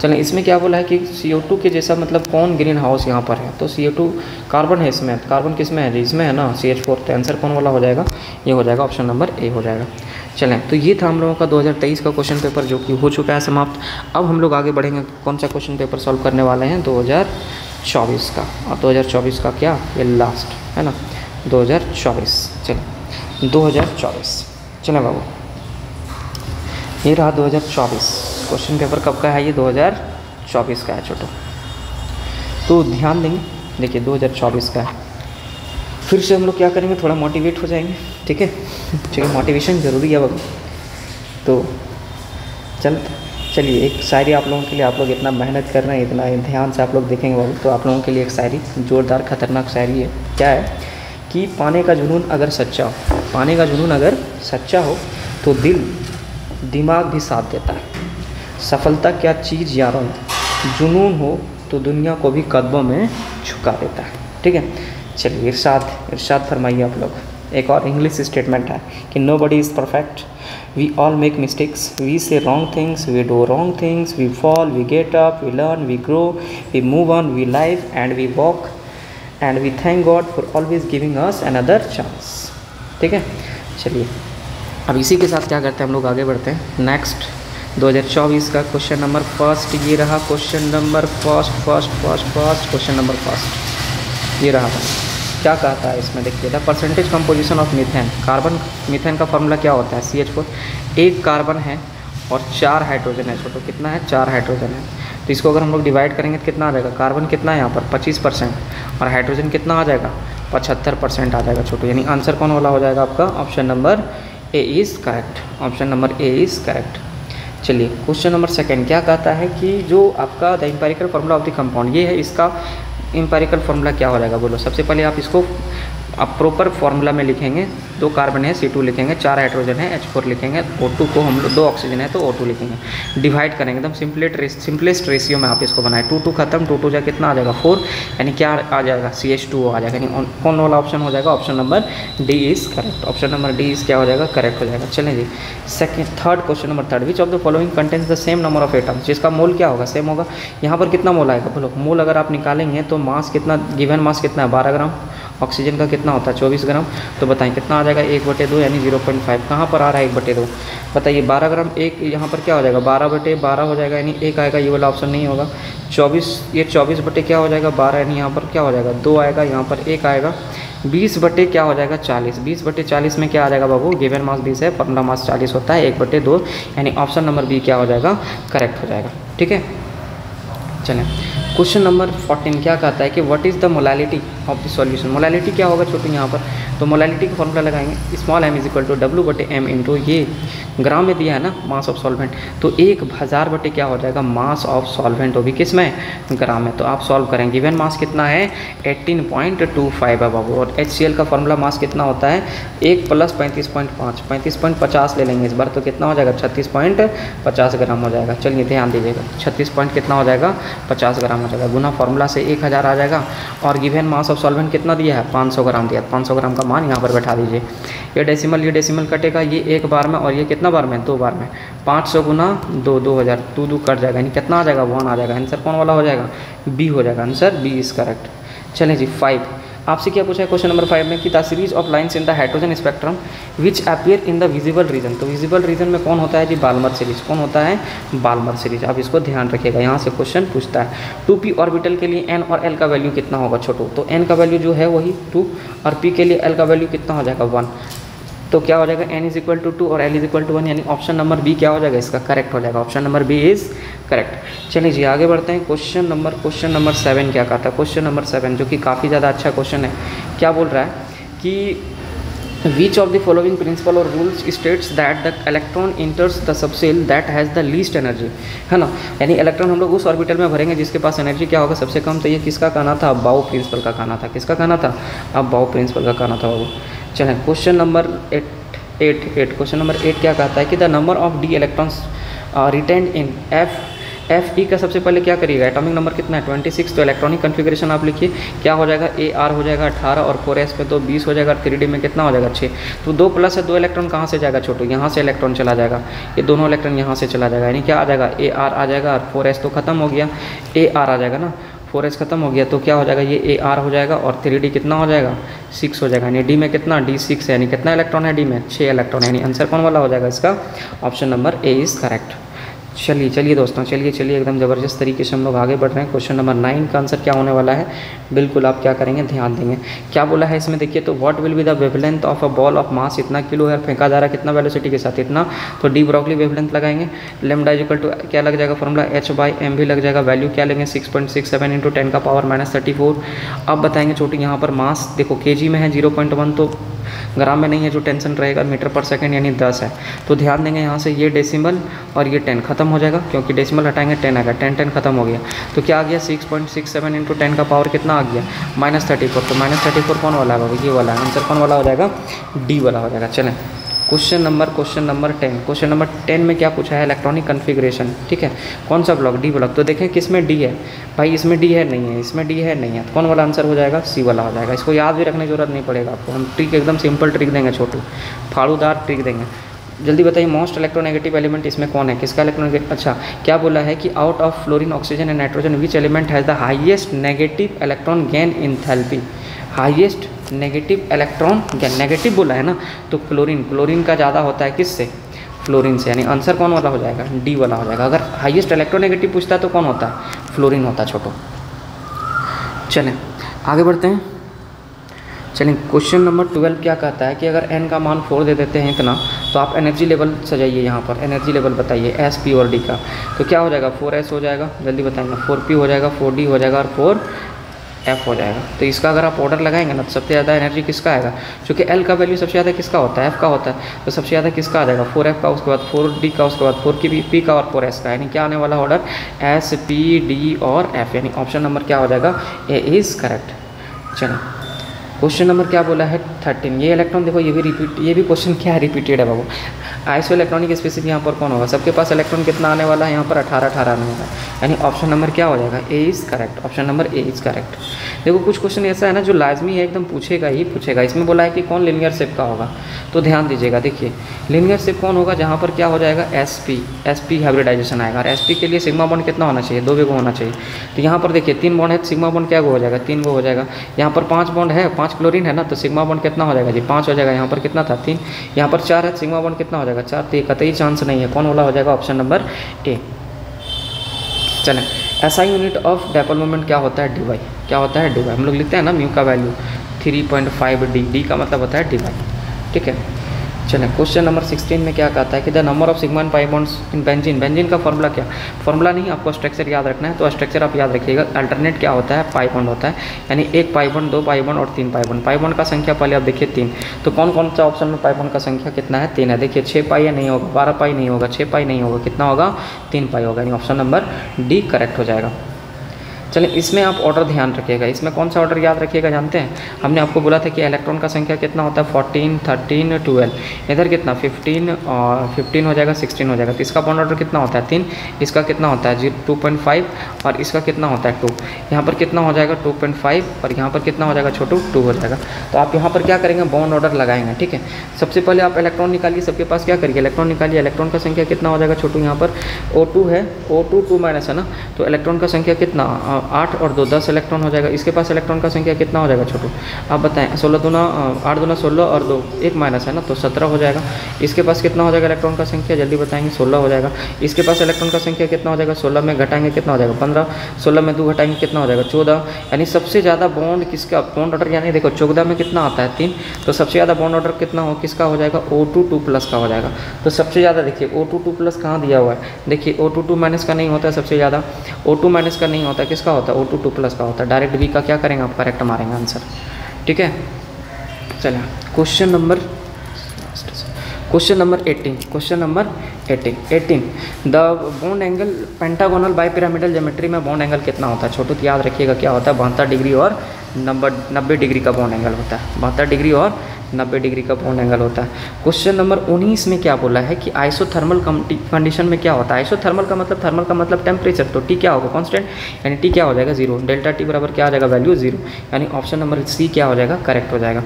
चलें इसमें क्या बोला है कि CO2 के जैसा मतलब कौन ग्रीन हाउस यहाँ पर है, तो CO2 कार्बन है इसमें, कार्बन किस में है, इसमें है ना CH4, तो आंसर कौन वाला हो जाएगा, ये हो जाएगा ऑप्शन नंबर ए हो जाएगा। चलें तो ये था हम लोगों का 2023 का क्वेश्चन पेपर जो कि हो चुका है समाप्त। अब हम लोग आगे बढ़ेंगे, कौन सा क्वेश्चन पेपर सॉल्व करने वाले हैं 2024 का, और 2024 का क्या ये लास्ट है ना 2024। चलें 2024, चलें बाबू ये रहा 2024 क्वेश्चन पेपर, कब का है ये 2024 का है छोटो, तो ध्यान देंगे, देखिए 2024 का है। फिर से हम लोग क्या करेंगे, थोड़ा मोटिवेट हो जाएंगे, ठीक है, ठीक है, मोटिवेशन ज़रूरी है बाबू। तो चलिए एक शायरी आप लोगों के लिए, आप लोग इतना मेहनत कर रहे हैं, इतना ध्यान से आप लोग देखेंगे बाबू, तो आप लोगों के लिए एक शायरी ज़ोरदार खतरनाक शायरी है। क्या है कि पाने का जुनून अगर सच्चा हो, पाने का जुनून अगर सच्चा हो तो दिमाग भी साथ देता है। सफलता क्या चीज़ यारों, जुनून हो तो दुनिया को भी कदमों में झुका देता है, ठीक है। चलिए इरशाद फरमाइए आप लोग। एक और इंग्लिश स्टेटमेंट है कि nobody is perfect, we all make mistakes, we say wrong things, we do wrong things, we fall, we get up, we learn, we grow, we move on, we live and we walk and we thank God for always giving us another chance, ठीक है। चलिए अब इसी के साथ क्या करते हैं हम लोग आगे बढ़ते हैं नेक्स्ट 2024 का क्वेश्चन नंबर फर्स्ट, ये रहा question number first question number first ये रहा। क्या कहता है इसमें, देखिए the percentage composition of methane, carbon methane का फॉर्मूला क्या होता है CH4, एक कार्बन है और 4 हाइड्रोजन है छोटो, कितना है 4 हाइड्रोजन है, तो इसको अगर हम लोग डिवाइड करेंगे तो कितना आ जाएगा, कार्बन कितना है यहाँ पर 25% और हाइड्रोजन कितना आ जाएगा 75% आ जाएगा छोटो, यानी आंसर कौन वाला हो जाएगा आपका option number A is correct, option number A is correct. चलिए क्वेश्चन नंबर सेकंड क्या कहता है कि जो आपका the empirical formula of the compound, ये है इसका एम्पेरिकल फार्मूला क्या हो जाएगा बोलो। सबसे पहले आप इसको आप प्रॉपर फार्मूला में लिखेंगे 2 कार्बन है C2 लिखेंगे, 4 हाइड्रोजन है H4 लिखेंगे, O2 को हम लोग 2 ऑक्सीजन है तो O2 लिखेंगे, डिवाइड करेंगे एकदम सिंपलेस्ट रेशियो में आप इसको बनाए, 2 2 खत्म, 2 2 जा कितना आ जाएगा 4, यानी क्या आ जाएगा CH2O आ जाएगा, यानी कौन वाला ऑप्शन हो जाएगा, option number D is correct, option number D is क्या हो जाएगा, करेक्ट हो जाएगा। चलें जी third question number third, which of the following contains the same number of atoms, जिसका मोल क्या होगा, सेम होगा। यहाँ पर कितना मोल आएगा बोलो, मोल अगर आप निकालेंगे तो मास कितना, गिवन मास कितना है 12 ग्राम, ऑक्सीजन का कितना होता है 24 ग्राम, तो बताएं कितना आ जाएगा 1/2 यानी 0.5, कहाँ पर आ रहा है 1/2 बताइए, 12 ग्राम, एक यहाँ पर क्या हो जाएगा 12/12 हो जाएगा, यानी एक आएगा, ये वाला ऑप्शन नहीं होगा। 24 ये 24 क्या हो जाएगा 12, यानी यहाँ पर क्या हो जाएगा 2 आएगा, यहाँ पर 1 आएगा, 20 क्या हो जाएगा 40, 20/40 में क्या आ जाएगा बाबू, गिवन मास 20 है, फॉर्मूला मास 40 होता है, 1/2, यानी ऑप्शन नंबर बी क्या हो जाएगा, करेक्ट हो जाएगा। ठीक है, चलें क्वेश्चन नंबर 14 क्या कहता है कि what is the molality of the solution, molality क्या होगा छोटू यहाँ पर, तो मोलालिटी का फॉर्मूला लगाएंगे, स्मॉल m = W/m इंटू ये ग्राम में दिया है ना मास ऑफ सॉल्वेंट, तो 1000 क्या हो जाएगा मास ऑफ सॉल्वेंट, वो भी किस में, ग्राम में। तो आप सॉल्व करें, गिवन मास कितना है 18.25 है बाबू, और HCl का फॉर्मूला मास कितना होता है 1 + 35.5, 35.50 ले लेंगे इस बार, तो कितना हो जाएगा 36.50 ग्राम हो जाएगा। चलिए ध्यान दीजिएगा, 36 कितना हो जाएगा 50 ग्राम हो जाएगा, गुना फॉर्मूला से 1000 आ जाएगा, और गिवन मास ऑफ सॉल्वेंट कितना दिया है 500 ग्राम दिया, 500 ग्राम का मान यहाँ पर बैठा दीजिए, ये डेसिमल कटेगा, ये एक बार में और ये कितना बार में 2 बार में, 500 गुना 2 2000, 2 2 कट जाएगा, यानी कितना आ जाएगा 1 आ जाएगा, आंसर कौन वाला हो जाएगा, बी हो जाएगा, आंसर बी इज़ करेक्ट। चलें जी 5, आपसे क्या पूछा है क्वेश्चन नंबर 5 में कि the series of lines in the hydrogen spectrum which appear in the visible region, तो विजिबल रीजन में कौन होता है जी बाल्मर सीरीज, कौन होता है बाल्मर सीरीज, आप इसको ध्यान रखिएगा, यहाँ से क्वेश्चन पूछता है। 2p ऑर्बिटल के लिए n और l का वैल्यू कितना होगा छोटू, तो n का वैल्यू जो है वही 2, और p के लिए l का वैल्यू कितना हो जाएगा 1, तो क्या हो जाएगा n = 2 और l = 1, यानी ऑप्शन नंबर बी क्या हो जाएगा इसका करेक्ट हो जाएगा, option number B is correct. चलिए जी आगे बढ़ते हैं, क्वेश्चन नंबर 7 क्या कहता है, क्वेश्चन नंबर 7 जो कि काफ़ी ज़्यादा अच्छा क्वेश्चन है, क्या बोल रहा है कि which of the following principle और rules states that the electron enters the subshell that has the least energy, है ना, यानी इलेक्ट्रॉन हम लोग उस ऑर्बिटल में भरेंगे जिसके पास एनर्जी क्या होगा सबसे कम, तो ये किसका कहना था, बाउ प्रिंसिपल का कहना था, किसका कहना था, अब बाउ प्रिंसिपल का कहना था बाबू। चलें क्वेश्चन नंबर 8 क्वेश्चन नंबर 8 क्या कहता है कि the number of D electrons retained in F E का सबसे पहले क्या करिएगा, एटॉमिक नंबर कितना है 26, तो इलेक्ट्रॉनिक कन्फिग्रेशन आप लिखिए, क्या हो जाएगा AR हो जाएगा 18, और 4s पे तो 20 हो जाएगा, 3D में कितना हो जाएगा 6, तो 2 प्लस है, 2 इलेक्ट्रॉन कहाँ से जाएगा छोटू, यहाँ से इलेक्ट्रॉन चला जाएगा, ये दोनों इलेक्ट्रॉन यहाँ से चला जाएगा, यानी क्या आ जाएगा AR आ जाएगा, और 4s तो खत्म हो गया, AR आ जाएगा ना, 4s खत्म हो गया, तो क्या हो जाएगा ये AR हो जाएगा, और 3D कितना हो जाएगा 6 हो जाएगा, यानी D में कितना D6 है, यानी कितना इलेक्ट्रॉन है D में 6 इलेक्ट्रॉन है, यानी आंसर कौन वाला हो जाएगा इसका, option number A is correct. चलिए दोस्तों चलिए एकदम ज़बरदस्त तरीके से हम लोग आगे बढ़ रहे हैं। क्वेश्चन नंबर 9 का आंसर क्या होने वाला है, बिल्कुल आप क्या करेंगे ध्यान देंगे, क्या बोला है इसमें देखिए, तो what will be the wavelength of a ball of mass, इतना किलो है, फेंका जा रहा है कितना वेलोसिटी के साथ इतना, तो डी ब्रॉगली वेवलेंथ लगाएंगे, लैम्डा = क्या लग जाएगा फॉर्मूला h/m भी लग जाएगा, वैल्यू क्या लेंगे 6.67 × 10⁻34। अब बताएंगे छोटी यहाँ पर मास देखो kg में है 0.1, तो ग्राम में नहीं है जो टेंशन रहेगा, मीटर पर सेकंड यानी 10 है, तो ध्यान देंगे यहाँ से ये डेसिमल और ये 10 खत्म हो जाएगा, क्योंकि डेसिमल हटाएंगे 10 आएगा, 10 खत्म हो गया, तो क्या आ गया 6.67 × 10 का पावर कितना आ गया -34, तो -34 कौन वाला है बाबू, ये वाला आंसर कौन वाला हो जाएगा, डी वाला हो जाएगा। चलें क्वेश्चन नंबर 10 में क्या पूछा है, इलेक्ट्रॉनिक कन्फिग्रेशन, ठीक है, कौन सा ब्लॉक, डी ब्लॉक, तो देखें किसमें डी है भाई, इसमें डी है नहीं है, इसमें डी है नहीं है, तो कौन वाला आंसर हो जाएगा, सी वाला हो जाएगा। इसको याद भी रखने की जरूरत नहीं पड़ेगा आपको, हम ट्रिक एकदम सिंपल ट्रिक देंगे छोटू, फाड़ूदार ट्रिक देंगे। जल्दी बताइए मोस्ट इलेक्ट्रोनेगेटिव एलिमेंट इसमें कौन है, किसका इलेक्ट्रोनेगेटिव, अच्छा क्या बोला है कि out of fluorine oxygen and nitrogen which element has the highest negative electron gain enthalpy, highest negative electron gain, negative बोला है ना, तो क्लोरीन का ज़्यादा होता है किससे, फ्लोरीन से, यानी आंसर कौन वाला हो जाएगा, डी वाला हो जाएगा। अगर हाईएस्ट इलेक्ट्रोनेगेटिव पूछता है तो कौन होता है, फ्लोरीन होता है छोटो। चलें आगे बढ़ते हैं, चलें क्वेश्चन नंबर 12 क्या कहता है कि अगर n का मान 4 दे देते हैं इतना, तो आप एनर्जी लेवल सजाइए, यहाँ पर एनर्जी लेवल बताइए S P और D का, तो क्या हो जाएगा 4s हो जाएगा, जल्दी बताएंगे 4p हो जाएगा, 4d हो जाएगा, और 4f हो जाएगा। तो इसका अगर आप ऑर्डर लगाएंगे ना तो सबसे ज़्यादा एनर्जी किसका आएगा, क्योंकि L का वैल्यू सबसे ज़्यादा किसका होता है, F का होता है, तो सबसे ज़्यादा किसका आ जाएगा 4f का, उसके बाद 4d का, उसके बाद 4p का और 4s का, यानी क्या आने वाला ऑर्डर S P D और F, यानी ऑप्शन नंबर क्या हो जाएगा ए इज़ करेक्ट। चलो क्वेश्चन नंबर क्या बोला है 13। ये इलेक्ट्रॉन देखो, ये भी क्वेश्चन क्या है, रिपीटेड है बाबू। आइसो इलेक्ट्रॉनिक स्पेसिफिक यहाँ पर कौन होगा, सबके पास इलेक्ट्रॉन कितना आने वाला है, यहाँ पर 18 आने वाला है, यानी ऑप्शन नंबर क्या हो जाएगा, A is correct, option number A is correct. देखो कुछ क्वेश्चन ऐसा है ना जो लाजमी है, एकदम पूछेगा ही पूछेगा। इसमें बोला है कि कौन लीनियर शेप का होगा, तो ध्यान दीजिएगा। देखिए लीनियर शेप कौन होगा, जहाँ पर क्या हो जाएगा, sp हाइब्रिडाइजेशन आएगा, और sp के लिए सिग्मा बॉन्ड कितना होना चाहिए, 2 गो होना चाहिए। तो यहाँ पर देखिए 3 बॉन्ड है, सिग्मा बॉन्ड क्या गो हो जाएगा, 3 गो हो जाएगा। यहाँ पर 5 बॉन्ड है, 5 क्लोरीन है ना, तो सिग्मा बॉन्ड कितना हो जाएगा जी, 5 हो जाएगा। यहाँ पर कितना था, 3। यहाँ पर 4 है, सिग्मा बॉन्ड कितना हो जाएगा, 4। तो ये कतई चांस नहीं है, कौन वाला हो जाएगा, ऑप्शन नंबर ए। चलें, SI unit of dipole moment क्या होता है, dy। क्या होता है, dy। हम लोग लिखते हैं ना म्यू का वैल्यू 3.5 डी का मतलब होता है dy। ठीक है, चलें क्वेश्चन नंबर 16 में क्या कहता है कि the number of sigma and pi bonds in benzene. Benzene का फॉर्मूला क्या, फॉर्मूला नहीं, आपको स्ट्रक्चर याद रखना है, तो स्ट्रक्चर आप याद रखिएगा। अल्टरनेट क्या होता है, पाई बॉन्ड होता है, यानी 1 पाई बॉन्ड, 2 पाई बॉन्ड और 3 पाई बॉन्ड। पाई बॉन्ड का संख्या पहले आप देखिए 3, तो कौन कौन सा ऑप्शन में पाई बॉन्ड का संख्या कितना है, 3 है। देखिए 6 पाई नहीं होगा, 12 पाई नहीं होगा, 6 पाई नहीं होगा, कितना होगा, 3 पाई होगा, यानी ऑप्शन नंबर डी करेक्ट हो जाएगा। चलिए इसमें आप ऑर्डर ध्यान रखिएगा, इसमें कौन सा ऑर्डर याद रखिएगा जानते हैं, हमने आपको बोला था कि इलेक्ट्रॉन का संख्या कितना होता है, 14, 13, 12। इधर कितना 15 और 15 हो जाएगा, 16 हो जाएगा। तो इसका बॉन्ड ऑर्डर कितना होता है, 3। इसका कितना होता है 2.5 और इसका कितना होता है 2। यहाँ पर कितना हो जाएगा 2.5 और यहाँ पर कितना हो जाएगा छोटू 2 हो जाएगा। तो आप यहाँ पर क्या करेंगे, बॉन्ड ऑर्डर लगाएंगे। ठीक है, सबसे पहले आप इलेक्ट्रॉन निकालिए, सबके पास क्या करिए, इलेक्ट्रॉन निकालिए। इलेक्ट्रॉन का संख्या कितना हो जाएगा छोटू, यहाँ पर O2 है, O2 2 माइनस है ना, तो इलेक्ट्रॉन का संख्या कितना 8 और 2 10 इलेक्ट्रॉन हो जाएगा। इसके पास इलेक्ट्रॉन का संख्या कितना हो जाएगा छोटू, आप बताएं। 16 दूना 8 दूना 16 और 2 1 माइनस है ना, तो 17 हो जाएगा। इसके पास कितना हो जाएगा इलेक्ट्रॉन का संख्या, जल्दी बताएंगे, 16 हो जाएगा। इसके पास इलेक्ट्रॉन का संख्या कितना हो जाएगा, 16 में घटाएंगे कितना हो जाएगा 15, 16 में 2 घटाएंगे कितना हो जाएगा 14। यानी सबसे ज़्यादा बॉन्ड किसका, बॉन्ड ऑर्डर यानी देखो 14 में कितना आता है 3, तो सबसे ज़्यादा बॉन्ड ऑर्डर कितना हो, किसका हो जाएगा, O2 2+ का हो जाएगा। तो सबसे ज़्यादा देखिए O2 2+ कहाँ दिया हुआ है, देखिए O2 2- का नहीं होता है, सबसे ज़्यादा O2- का नहीं होता, किसका होता है, O2 2+ का होता है। डायरेक्ट बी का क्या करेंगे आप, करेक्ट मारेंगे आंसर। ठीक है, चलिए question number 18 the bond angle pentagonal bipyramidal geometry में बॉन्ड एंगल कितना होता है छोटू, तो याद रखिएगा क्या होता है, 72 डिग्री और 90 डिग्री का बॉन्ड एंगल होता है। 72 डिग्री और 90 डिग्री का बॉन्ड एंगल होता है। क्वेश्चन नंबर 19 में क्या बोला है कि आइसोथर्मल कंडीशन में क्या होता है। आइसोथर्मल का मतलब टेम्परेचर, तो टी क्या होगा, कांस्टेंट, यानी टी क्या हो जाएगा 0, डेल्टा टी बराबर क्या आ जाएगा, वैल्यू 0, यानी ऑप्शन नंबर सी क्या हो जाएगा, करेक्ट हो जाएगा।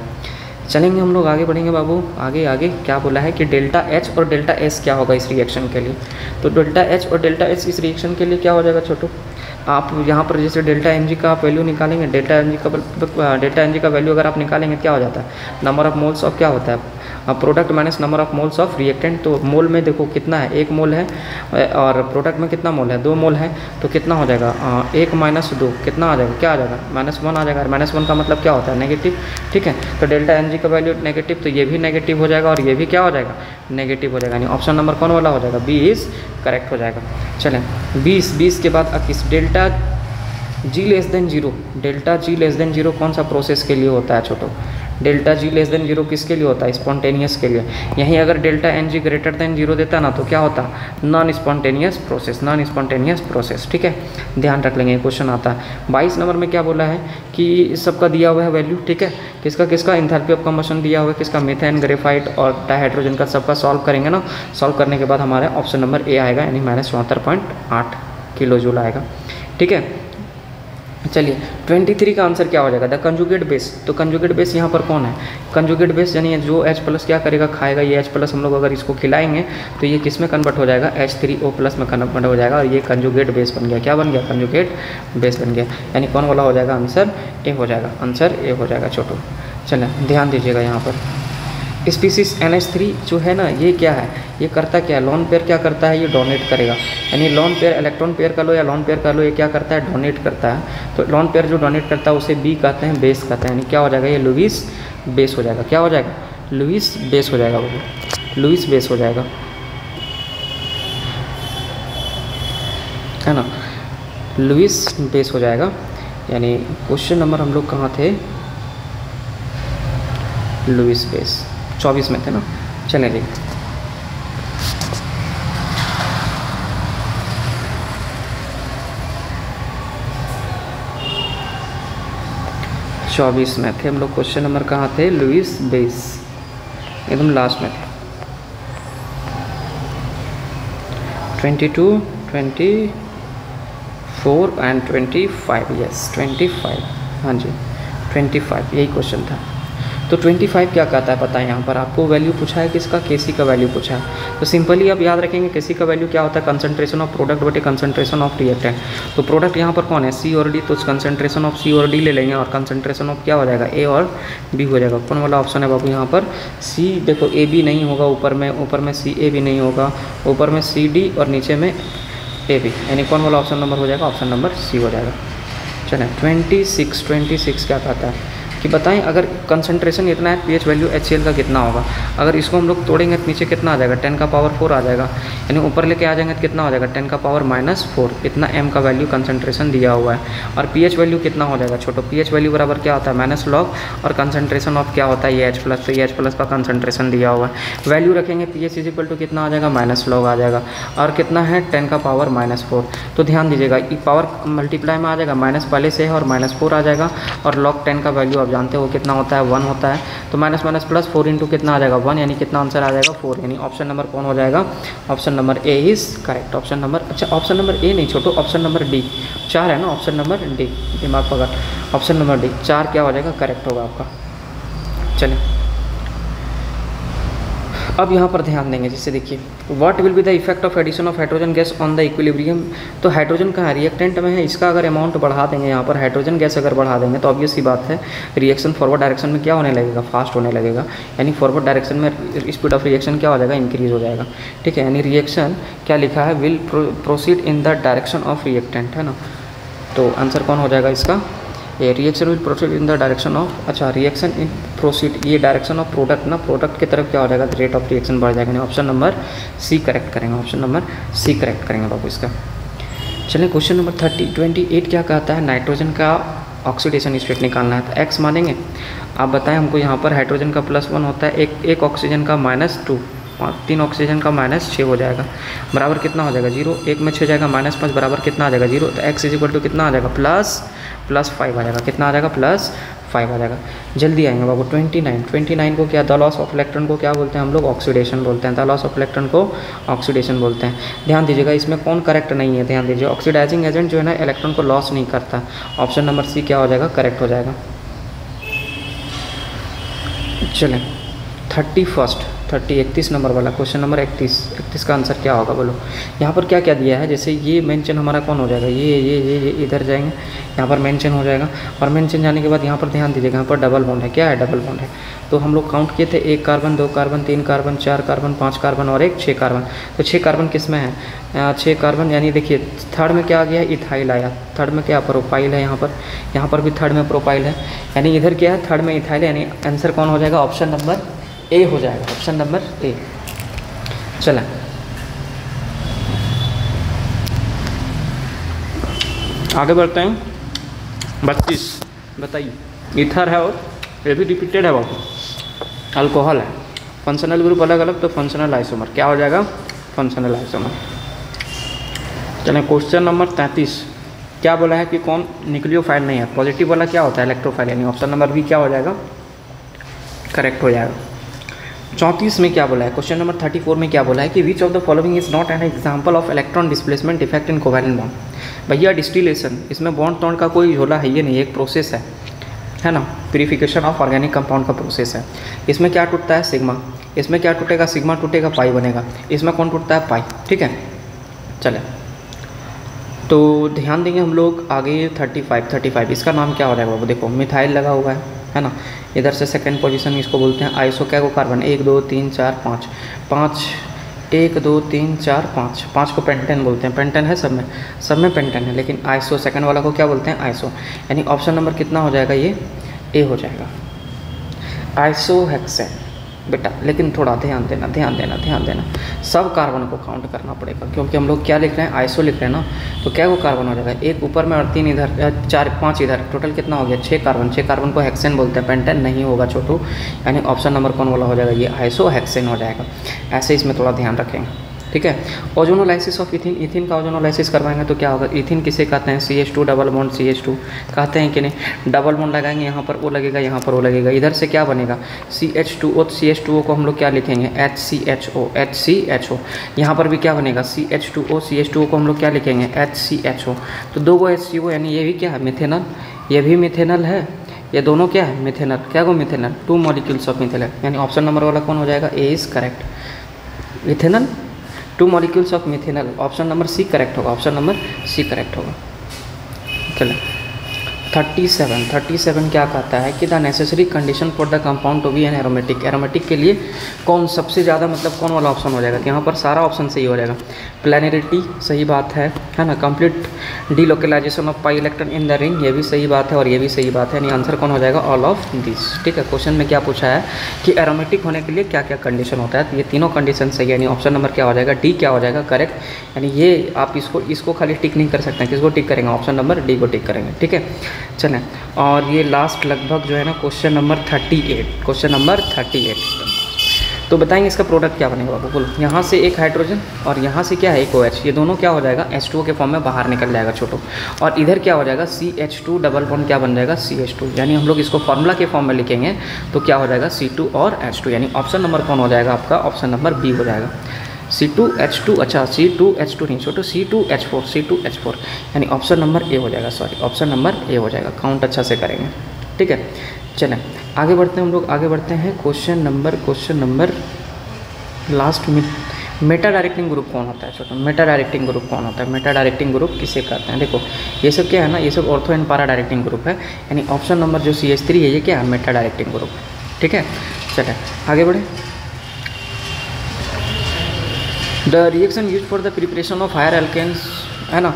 चलेंगे हम लोग आगे बढ़ेंगे बाबू, आगे क्या बोला है कि डेल्टा एच और डेल्टा एस क्या होगा इस रिएक्शन के लिए। तो डेल्टा एच और डेल्टा एस इस रिएक्शन के लिए क्या हो जाएगा छोटू, आप यहाँ पर जैसे डेल्टा एन जी का आप वैल्यू निकालेंगे, डेल्टा एन जी का वैल्यू अगर आप निकालेंगे क्या हो जाता है, नंबर ऑफ मोल्स ऑफ क्या होता है, product minus number of moles of reactant. तो मोल में देखो कितना है, 1 मोल है, और प्रोडक्ट में कितना मोल है, 2 मोल है, तो कितना हो जाएगा 1 - 2 कितना आ जाएगा, क्या आ जाएगा, -1 आ जाएगा। -1 का मतलब क्या होता है, नेगेटिव। ठीक है, तो डेल्टा एन जी का वैल्यू नेगेटिव, तो ये भी नेगेटिव हो जाएगा और ये भी क्या हो जाएगा, नेगेटिव हो जाएगा, यानी ऑप्शन नंबर कौन वाला हो जाएगा, बी इज़ करेक्ट हो जाएगा। चलें 20 के बाद 21 डेल्टा G <0, डेल्टा G <0 कौन सा प्रोसेस के लिए होता है छोटो, डेल्टा G <0 किसके लिए होता है, स्पॉन्टेनियस के लिए। यहीं अगर डेल्टा NG > 0 देता ना तो क्या होता, नॉन स्पॉन्टेनियस प्रोसेस। ठीक है, ध्यान रख लेंगे, क्वेश्चन आता है। 22 नंबर में क्या बोला है कि इस सबका दिया हुआ है वैल्यू। ठीक है, किसका एंथैल्पी ऑफ कंबशन दिया हुआ है, किसका मीथेन, ग्रेफाइट और डाइहाइड्रोजन का, सबका सॉल्व करेंगे ना। सॉल्व करने के बाद हमारे ऑप्शन नंबर ए आएगा, यानी -74.8 किलो जूल आएगा। ठीक है, चलिए 23 का आंसर क्या हो जाएगा, द कंजुगेट बेस। तो कंजुगेट बेस यहाँ पर कौन है, कंजुगेट बेस यानी जो H+ क्या करेगा, खाएगा। ये H+ हम लोग अगर इसको खिलाएंगे तो ये किस में कन्वर्ट हो जाएगा, H3O+ में कन्वर्ट हो जाएगा, और ये कंजुगेट बेस बन गया। क्या बन गया, कंजुगेट बेस बन गया, यानी कौन वाला हो जाएगा, आंसर ए हो जाएगा, आंसर ए हो जाएगा छोटू। चलें ध्यान दीजिएगा यहाँ पर, स्पीसीज NH3 जो है ना, ये क्या है, ये करता क्या है, लोन पेयर क्या करता है, ये डोनेट करेगा। यानी लोन पेयर, इलेक्ट्रॉन पेयर का लो या लोन पेयर का लो, ये क्या करता है, डोनेट करता है। तो लोन पेयर जो डोनेट करता है उसे बी कहते हैं, बेस कहते हैं, यानी क्या हो जाएगा, ये लुईस बेस हो जाएगा। क्या हो जाएगा, लुईस बेस हो जाएगा, वो लुईस बेस हो जाएगा, है ना, लुईस बेस हो जाएगा। यानी क्वेश्चन नंबर हम लोग कहाँ थे, लुईस बेस 24 में थे ना। चलें जी, 24 में थे हम लोग। क्वेश्चन नंबर कहाँ थे? लुइस बेस, एकदम लास्ट में थे। 22, 24 एंड 25, यस 25, हाँ जी 25 यही क्वेश्चन था। तो 25 क्या कहता है पता है? यहाँ पर आपको वैल्यू पूछा है किसका? केसी का वैल्यू पूछा है। तो सिंपली आप याद रखेंगे केसी का वैल्यू क्या होता है? कंसंट्रेशन ऑफ प्रोडक्ट बटे कंसंट्रेशन ऑफ रिएक्टेंट। तो प्रोडक्ट यहाँ पर कौन है? सी और डी, तो कंसंट्रेशन ऑफ सी और डी ले लेंगे और कंसंट्रेशन ऑफ क्या हो जाएगा? ए और बी हो जाएगा। कौन वाला ऑप्शन है बाबू यहाँ पर? सी। देखो ए बी नहीं होगा, ऊपर में सी ए भी नहीं होगा, ऊपर में सी डी और नीचे में ए बी, यानी कौन वाला ऑप्शन नंबर हो जाएगा? ऑप्शन नंबर सी हो जाएगा। चलें 26 क्या कहता है कि बताएं अगर कंसंट्रेशन इतना है, पीएच वैल्यू HCl का कितना होगा? अगर इसको हम लोग तोड़ेंगे तो नीचे कितना आ जाएगा? 10 का पावर 4 आ जाएगा, यानी ऊपर लेके आ जाएंगे तो कितना हो जाएगा? 10 का पावर -4। इतना m का वैल्यू कंसंट्रेशन दिया हुआ है। और pH वैल्यू कितना हो जाएगा छोटो? pH वैल्यू बराबर क्या होता है? -log, और कंसंट्रेशन ऑफ क्या होता है? ये H+, तो ये H+ का कंसंट्रेशन दिया हुआ है। वैल्यू रखेंगे pH = कितना आ जाएगा? -log आ जाएगा, और कितना है? 10 का पावर -4। तो ध्यान दीजिएगा ये पावर मल्टीप्लाई में आ जाएगा, माइनस पहले से है और -4 आ जाएगा, और log 10 का वैल्यू जानते हो कितना होता है? 1 होता है। तो माइनस माइनस प्लस 4 इंटू कितना आ जाएगा? 1, यानी कितना आंसर आ जाएगा? 4, यानी ऑप्शन नंबर कौन हो जाएगा? Option number A is correct. Option number, अच्छा ऑप्शन नंबर ए नहीं छोटो, ऑप्शन नंबर डी। 4 है ना, ऑप्शन नंबर डी, दिमाग पकड़। ऑप्शन नंबर डी 4 क्या हो जाएगा? करेक्ट होगा आपका। चलिए अब यहाँ पर ध्यान देंगे, जैसे देखिए what will be the effect of addition of hydrogen gas on the equilibrium. तो हाइड्रोजन का रिएक्टेंट में है, इसका अगर अमाउंट बढ़ा देंगे यहाँ पर, हाइड्रोजन गैस अगर बढ़ा देंगे तो ऑब्वियस सी बात है रिएक्शन फॉरवर्ड डायरेक्शन में क्या होने लगेगा? फास्ट होने लगेगा, यानी फॉरवर्ड डायरेक्शन में स्पीड ऑफ रिएक्शन क्या हो जाएगा? इंक्रीज हो जाएगा। ठीक है, यानी रिएक्शन क्या लिखा है? Will proceed in the direction of reactant, है ना। तो आंसर कौन हो जाएगा इसका? ये reaction will proceed in the direction of, अच्छा रिएक्शन इन प्रोसीड, ये डायरेक्शन ऑफ प्रोडक्ट ना, प्रोडक्ट की तरफ क्या हो जाएगा? रेट ऑफ रिएक्शन बढ़ जाएगा, यानी ऑप्शन नंबर सी करेक्ट करेंगे। ऑप्शन नंबर सी करेक्ट करेंगे बाबू इसका। चलिए क्वेश्चन नंबर 28 क्या कहता है? नाइट्रोजन का ऑक्सीडेशन स्टेट निकालना है। तो एक्स मानेंगे, आप बताएं हमको। यहाँ पर हाइड्रोजन का +1 होता है, एक ऑक्सीजन का -2, 3 ऑक्सीजन का -6 हो जाएगा, बराबर कितना हो जाएगा? 0। 1 में 6 जाएगा, -5 बराबर कितना आ जाएगा? 0। तो x = कितना आ जाएगा? +5 आ जाएगा। कितना आ जाएगा? +5 आ जाएगा। जल्दी आएंगे बाबू। 29 को क्या? द लॉस ऑफ इलेक्ट्रॉन को क्या बोलते हैं हम लोग? ऑक्सीडेशन बोलते हैं। द लॉस ऑफ इलेक्ट्रॉन को ऑक्सीडेशन बोलते हैं। ध्यान दीजिएगा इसमें कौन करेक्ट नहीं है, ध्यान दीजिए। ऑक्सीडाइजिंग एजेंट जो है ना, इलेक्ट्रॉन को लॉस नहीं करता। ऑप्शन नंबर सी क्या हो जाएगा? करेक्ट हो जाएगा। चलें 31 नंबर वाला क्वेश्चन नंबर 31 का आंसर क्या होगा बोलो। यहाँ पर क्या क्या दिया है? जैसे ये मेंशन हमारा कौन हो जाएगा? ये इधर जाएंगे, यहाँ पर मेंशन हो जाएगा, और मेंशन जाने के बाद यहाँ पर ध्यान दीजिएगा, यहाँ पर डबल बॉन्ड है। क्या है? डबल बॉन्ड है। तो हम लोग काउंट किए थे 1 carbon, 2 carbon, 3 carbon, 4 carbon, 5 carbon और 6 कार्बन। तो 6 कार्बन किस में है? 6 कार्बन, यानी देखिए थर्ड में क्या आ गया? इथाइल आया। थर्ड में क्या? प्रोपाइल है। यहाँ पर भी थर्ड में प्रोपाइल है, यानी इधर क्या है? थर्ड में इथाइल है, यानी आंसर कौन हो जाएगा? ऑप्शन नंबर ए हो जाएगा। ऑप्शन नंबर ए। चला आगे बढ़ते हैं। 32 बताइए। ईथर है और ये भी रिपीटेड है बाबू। अल्कोहल है, फंक्शनल ग्रुप अलग अलग, तो फंक्शनल आइसोमर क्या हो जाएगा? Functional isomer. चलें क्वेश्चन नंबर 33 क्या बोला है कि कौन न्यूक्लियोफाइल नहीं है? पॉजिटिव वाला क्या होता है? इलेक्ट्रोफाइल, यानी ऑप्शन नंबर बी क्या हो जाएगा? करेक्ट हो जाएगा। 34 में क्या बोला है? क्वेश्चन नंबर 34 में क्या बोला है कि which of the following is not an example of electron displacement effect in covalent bond. भैया डिस्टिलेशन, इसमें बॉन्ड तोड़ का कोई झोला है ये नहीं, एक प्रोसेस है ना, प्यूरिफिकेशन ऑफ ऑर्गेनिक कंपाउंड का प्रोसेस है। इसमें क्या टूटता है? सिग्मा। इसमें क्या टूटेगा? सिग्मा टूटेगा, पाई बनेगा। इसमें कौन टूटता है? पाई। ठीक है, चले तो ध्यान देंगे हम लोग आगे। 35 इसका नाम क्या हो जाएगा वो? देखो मिथाइल लगा हुआ है ना, इधर से सेकंड पोजीशन इसको बोलते हैं आइसो क्या को? कार्बन। 1 2 3 4 5 5 1 2 3 4 5 5 को पेंटेन बोलते हैं। पेंटेन है सब में पेंटेन है, लेकिन आइसो सेकंड वाला को क्या बोलते हैं? आइसो। यानी ऑप्शन नंबर कितना हो जाएगा? ये ए हो जाएगा, आइसोहेक्सेन बेटा। लेकिन थोड़ा ध्यान देना, सब कार्बन को काउंट करना पड़ेगा, क्योंकि हम लोग क्या लिख रहे हैं? आइसो लिख रहे हैं ना। तो क्या वो कार्बन हो जाएगा? 1 ऊपर में और 3 इधर, 4 5 इधर, टोटल कितना हो गया? 6 कार्बन। 6 कार्बन को हेक्सेन बोलते हैं, पेंटेन नहीं होगा छोटू। यानी ऑप्शन नंबर कौन वाला हो जाएगा? ये आइसोहेक्सेन हो जाएगा। ऐसे इसमें थोड़ा ध्यान रखेंगे। ठीक है। ओजोनोलाइसिस ऑफ इथिन, इथिन का ओजोनोलाइसिस करवाएंगे तो क्या होगा, इथिन किसे कहते हैं, CH2 डबल बॉन्ड CH2 कहते हैं कि नहीं, डबल बॉन्ड लगाएंगे यहाँ पर O लगेगा, यहाँ पर O लगेगा, इधर से क्या बनेगा CH2O, CH2O को हम लोग क्या लिखेंगे HCHO, यहाँ पर भी क्या बनेगा CH2O, CH2O को हम लोग क्या लिखेंगे HCHO। तो दो गो HCO यानी ये भी क्या है मिथेनॉल, ये भी मिथेनॉल है, ये दोनों क्या है मिथेनॉल, क्या को मिथेनॉल, 2 मॉलिक्यूल्स ऑफ मिथेनॉल, यानी ऑप्शन नंबर वाला कौन हो जाएगा, A is correct. Methanol 2 molecules of methanol, option number C correct होगा, ऑप्शन नंबर C करेक्ट होगा। चलो 37 क्या कहता है कि the necessary condition for the compound to be an aromatic, aromatic के लिए कौन सबसे ज़्यादा मतलब कौन वाला ऑप्शन हो जाएगा, तो यहाँ पर सारा ऑप्शन सही हो जाएगा। प्लानरिटी सही बात है ना, complete delocalization of pi electron in the ring, ये भी सही बात है और ये भी सही बात है, यानी आंसर कौन हो जाएगा ऑल ऑफ दिस। ठीक है, क्वेश्चन में क्या पूछा है कि एरोमेटिक होने के लिए क्या क्या कंडीशन होता है, तो ये तीनों कंडीशन सही है, यानी ऑप्शन नंबर क्या हो जाएगा डी क्या हो जाएगा करेक्ट। यानी ये आप इसको खाली टिक नहीं कर सकते हैं, किसको टिक करेंगे, ऑप्शन नंबर डी को टिक करेंगे। ठीक है, चलें और ये लास्ट लगभग जो है ना क्वेश्चन नंबर 38, तो बताएंगे इसका प्रोडक्ट क्या बनेगा बाबू, बोलो। यहाँ से एक हाइड्रोजन और यहाँ से क्या है एक OH, ये दोनों क्या हो जाएगा H2O के फॉर्म में बाहर निकल जाएगा छोटो, और इधर क्या हो जाएगा CH2 डबल बॉन्ड क्या बन जाएगा CH2, यानी हम लोग इसको फॉर्मूला के फॉर्म में लिखेंगे तो क्या हो जाएगा C2 और H2, यानी ऑप्शन नंबर कौन हो जाएगा आपका, ऑप्शन नंबर बी हो जाएगा C2H2, अच्छा C2H2 नहीं छोटो C2H4, यानी ऑप्शन नंबर ए हो जाएगा, सॉरी ऑप्शन नंबर ए हो जाएगा। काउंट अच्छा से करेंगे, ठीक है। चलें आगे बढ़ते हैं, हम लोग आगे बढ़ते हैं क्वेश्चन नंबर लास्ट में, मेटा डायरेक्टिंग ग्रुप कौन होता है छोटो, मेटा डायरेक्टिंग ग्रुप कौन होता है, मेटा डायरेक्टिंग ग्रुप किसे कहते हैं। देखो ये सब क्या है ना, ये सब ऑर्थो एंड पारा डायरेक्टिंग ग्रुप है, यानी ऑप्शन नंबर जो CH3 है ये क्या है मेटा डायरेक्टिंग ग्रुप। ठीक है, चलें आगे बढ़े। The reaction use for the preparation of higher alkanes, है ना,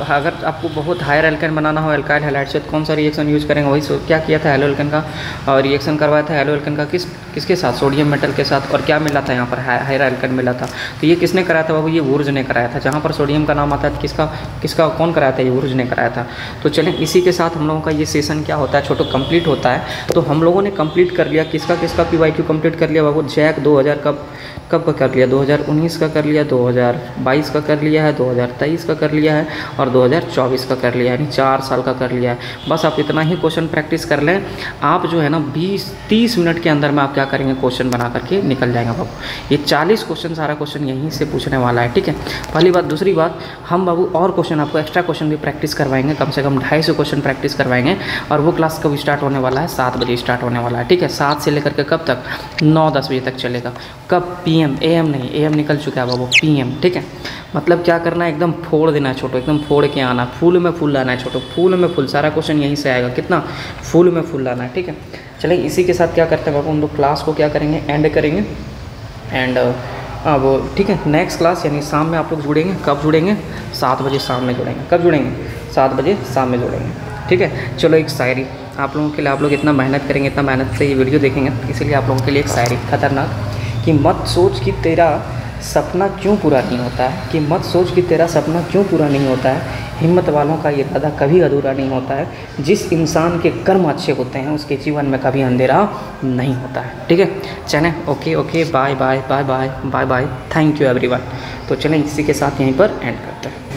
अगर आपको बहुत हायर एल्केन बनाना हो एल्काइल हैलाइड से, तो कौन सा रिएक्शन यूज करेंगे, वही क्या किया था हेलो एल्केन का रिएक्शन करवाया था, हेलो एल्केन का किसके साथ, सोडियम मेटल के साथ, और क्या मिला था यहाँ पर हायर एल्केन मिला था, तो ये किसने कराया था बाबू, ये वुर्ज ने कराया था। जहाँ पर सोडियम का नाम आता है किसका कौन कराया था, ये वुर्ज ने कराया था। तो चलें इसी के साथ हम लोगों का ये सेशन क्या होता है छोटो कंप्लीट होता है। तो हम लोगों ने कंप्लीट कर लिया किसका PYQ कंप्लीट कर लिया बाबू, जैक 2000 कब का कर लिया, 2019 का कर लिया, 2022 का कर लिया है, 2023 का कर लिया है और 2024 का कर लिया है, यानी 4 साल का कर लिया है। बस आप इतना ही क्वेश्चन प्रैक्टिस कर लें, आप जो है ना 20-30 मिनट के अंदर में आप क्या करेंगे क्वेश्चन बना करके निकल जाएंगे बाबू। ये 40 क्वेश्चन सारा क्वेश्चन यहीं से पूछने वाला है। ठीक है, पहली बात। दूसरी बात, हम बाबू और क्वेश्चन आपको एक्स्ट्रा क्वेश्चन भी प्रैक्टिस करवाएंगे, कम से कम 250 क्वेश्चन प्रैक्टिस करवाएंगे, और वो क्लास कब स्टार्ट होने वाला है, 7 बजे स्टार्ट होने वाला है। ठीक है, 7 से लेकर के कब तक, 9-10 बजे तक चलेगा। कब, PM, AM नहीं, AM निकल चुका है बाबू, PM। ठीक है, मतलब क्या करना है, एकदम फोड़ देना है छोटो, एकदम फोड़ के आना, फूल में फूल लाना है छोटो, फूल में फूल, सारा क्वेश्चन यहीं से आएगा, कितना फूल में फूल लाना है। ठीक है, चलिए इसी के साथ क्या करते हैं बाबू, हम लोग क्लास को क्या करेंगे, एंड करेंगे। एंड वो ठीक है, नेक्स्ट क्लास यानी शाम में आप लोग जुड़ेंगे, कब जुड़ेंगे, 7 बजे शाम में जुड़ेंगे। कब जुड़ेंगे, 7 बजे शाम में जुड़ेंगे। ठीक है, चलो एक शायरी आप लोगों के लिए, आप लोग इतना मेहनत करेंगे, इतना मेहनत से ये वीडियो देखेंगे, इसीलिए आप लोगों के लिए एक शायरी खतरनाक, कि मत सोच कि तेरा सपना क्यों पूरा नहीं होता है, कि मत सोच कि तेरा सपना क्यों पूरा नहीं होता है, हिम्मत वालों का इरादा कभी अधूरा नहीं होता है, जिस इंसान के कर्म अच्छे होते हैं उसके जीवन में कभी अंधेरा नहीं होता है। ठीक है, चलें, okay, bye bye, thank you everyone. तो चलें इसी के साथ यहीं पर एंड करते हैं।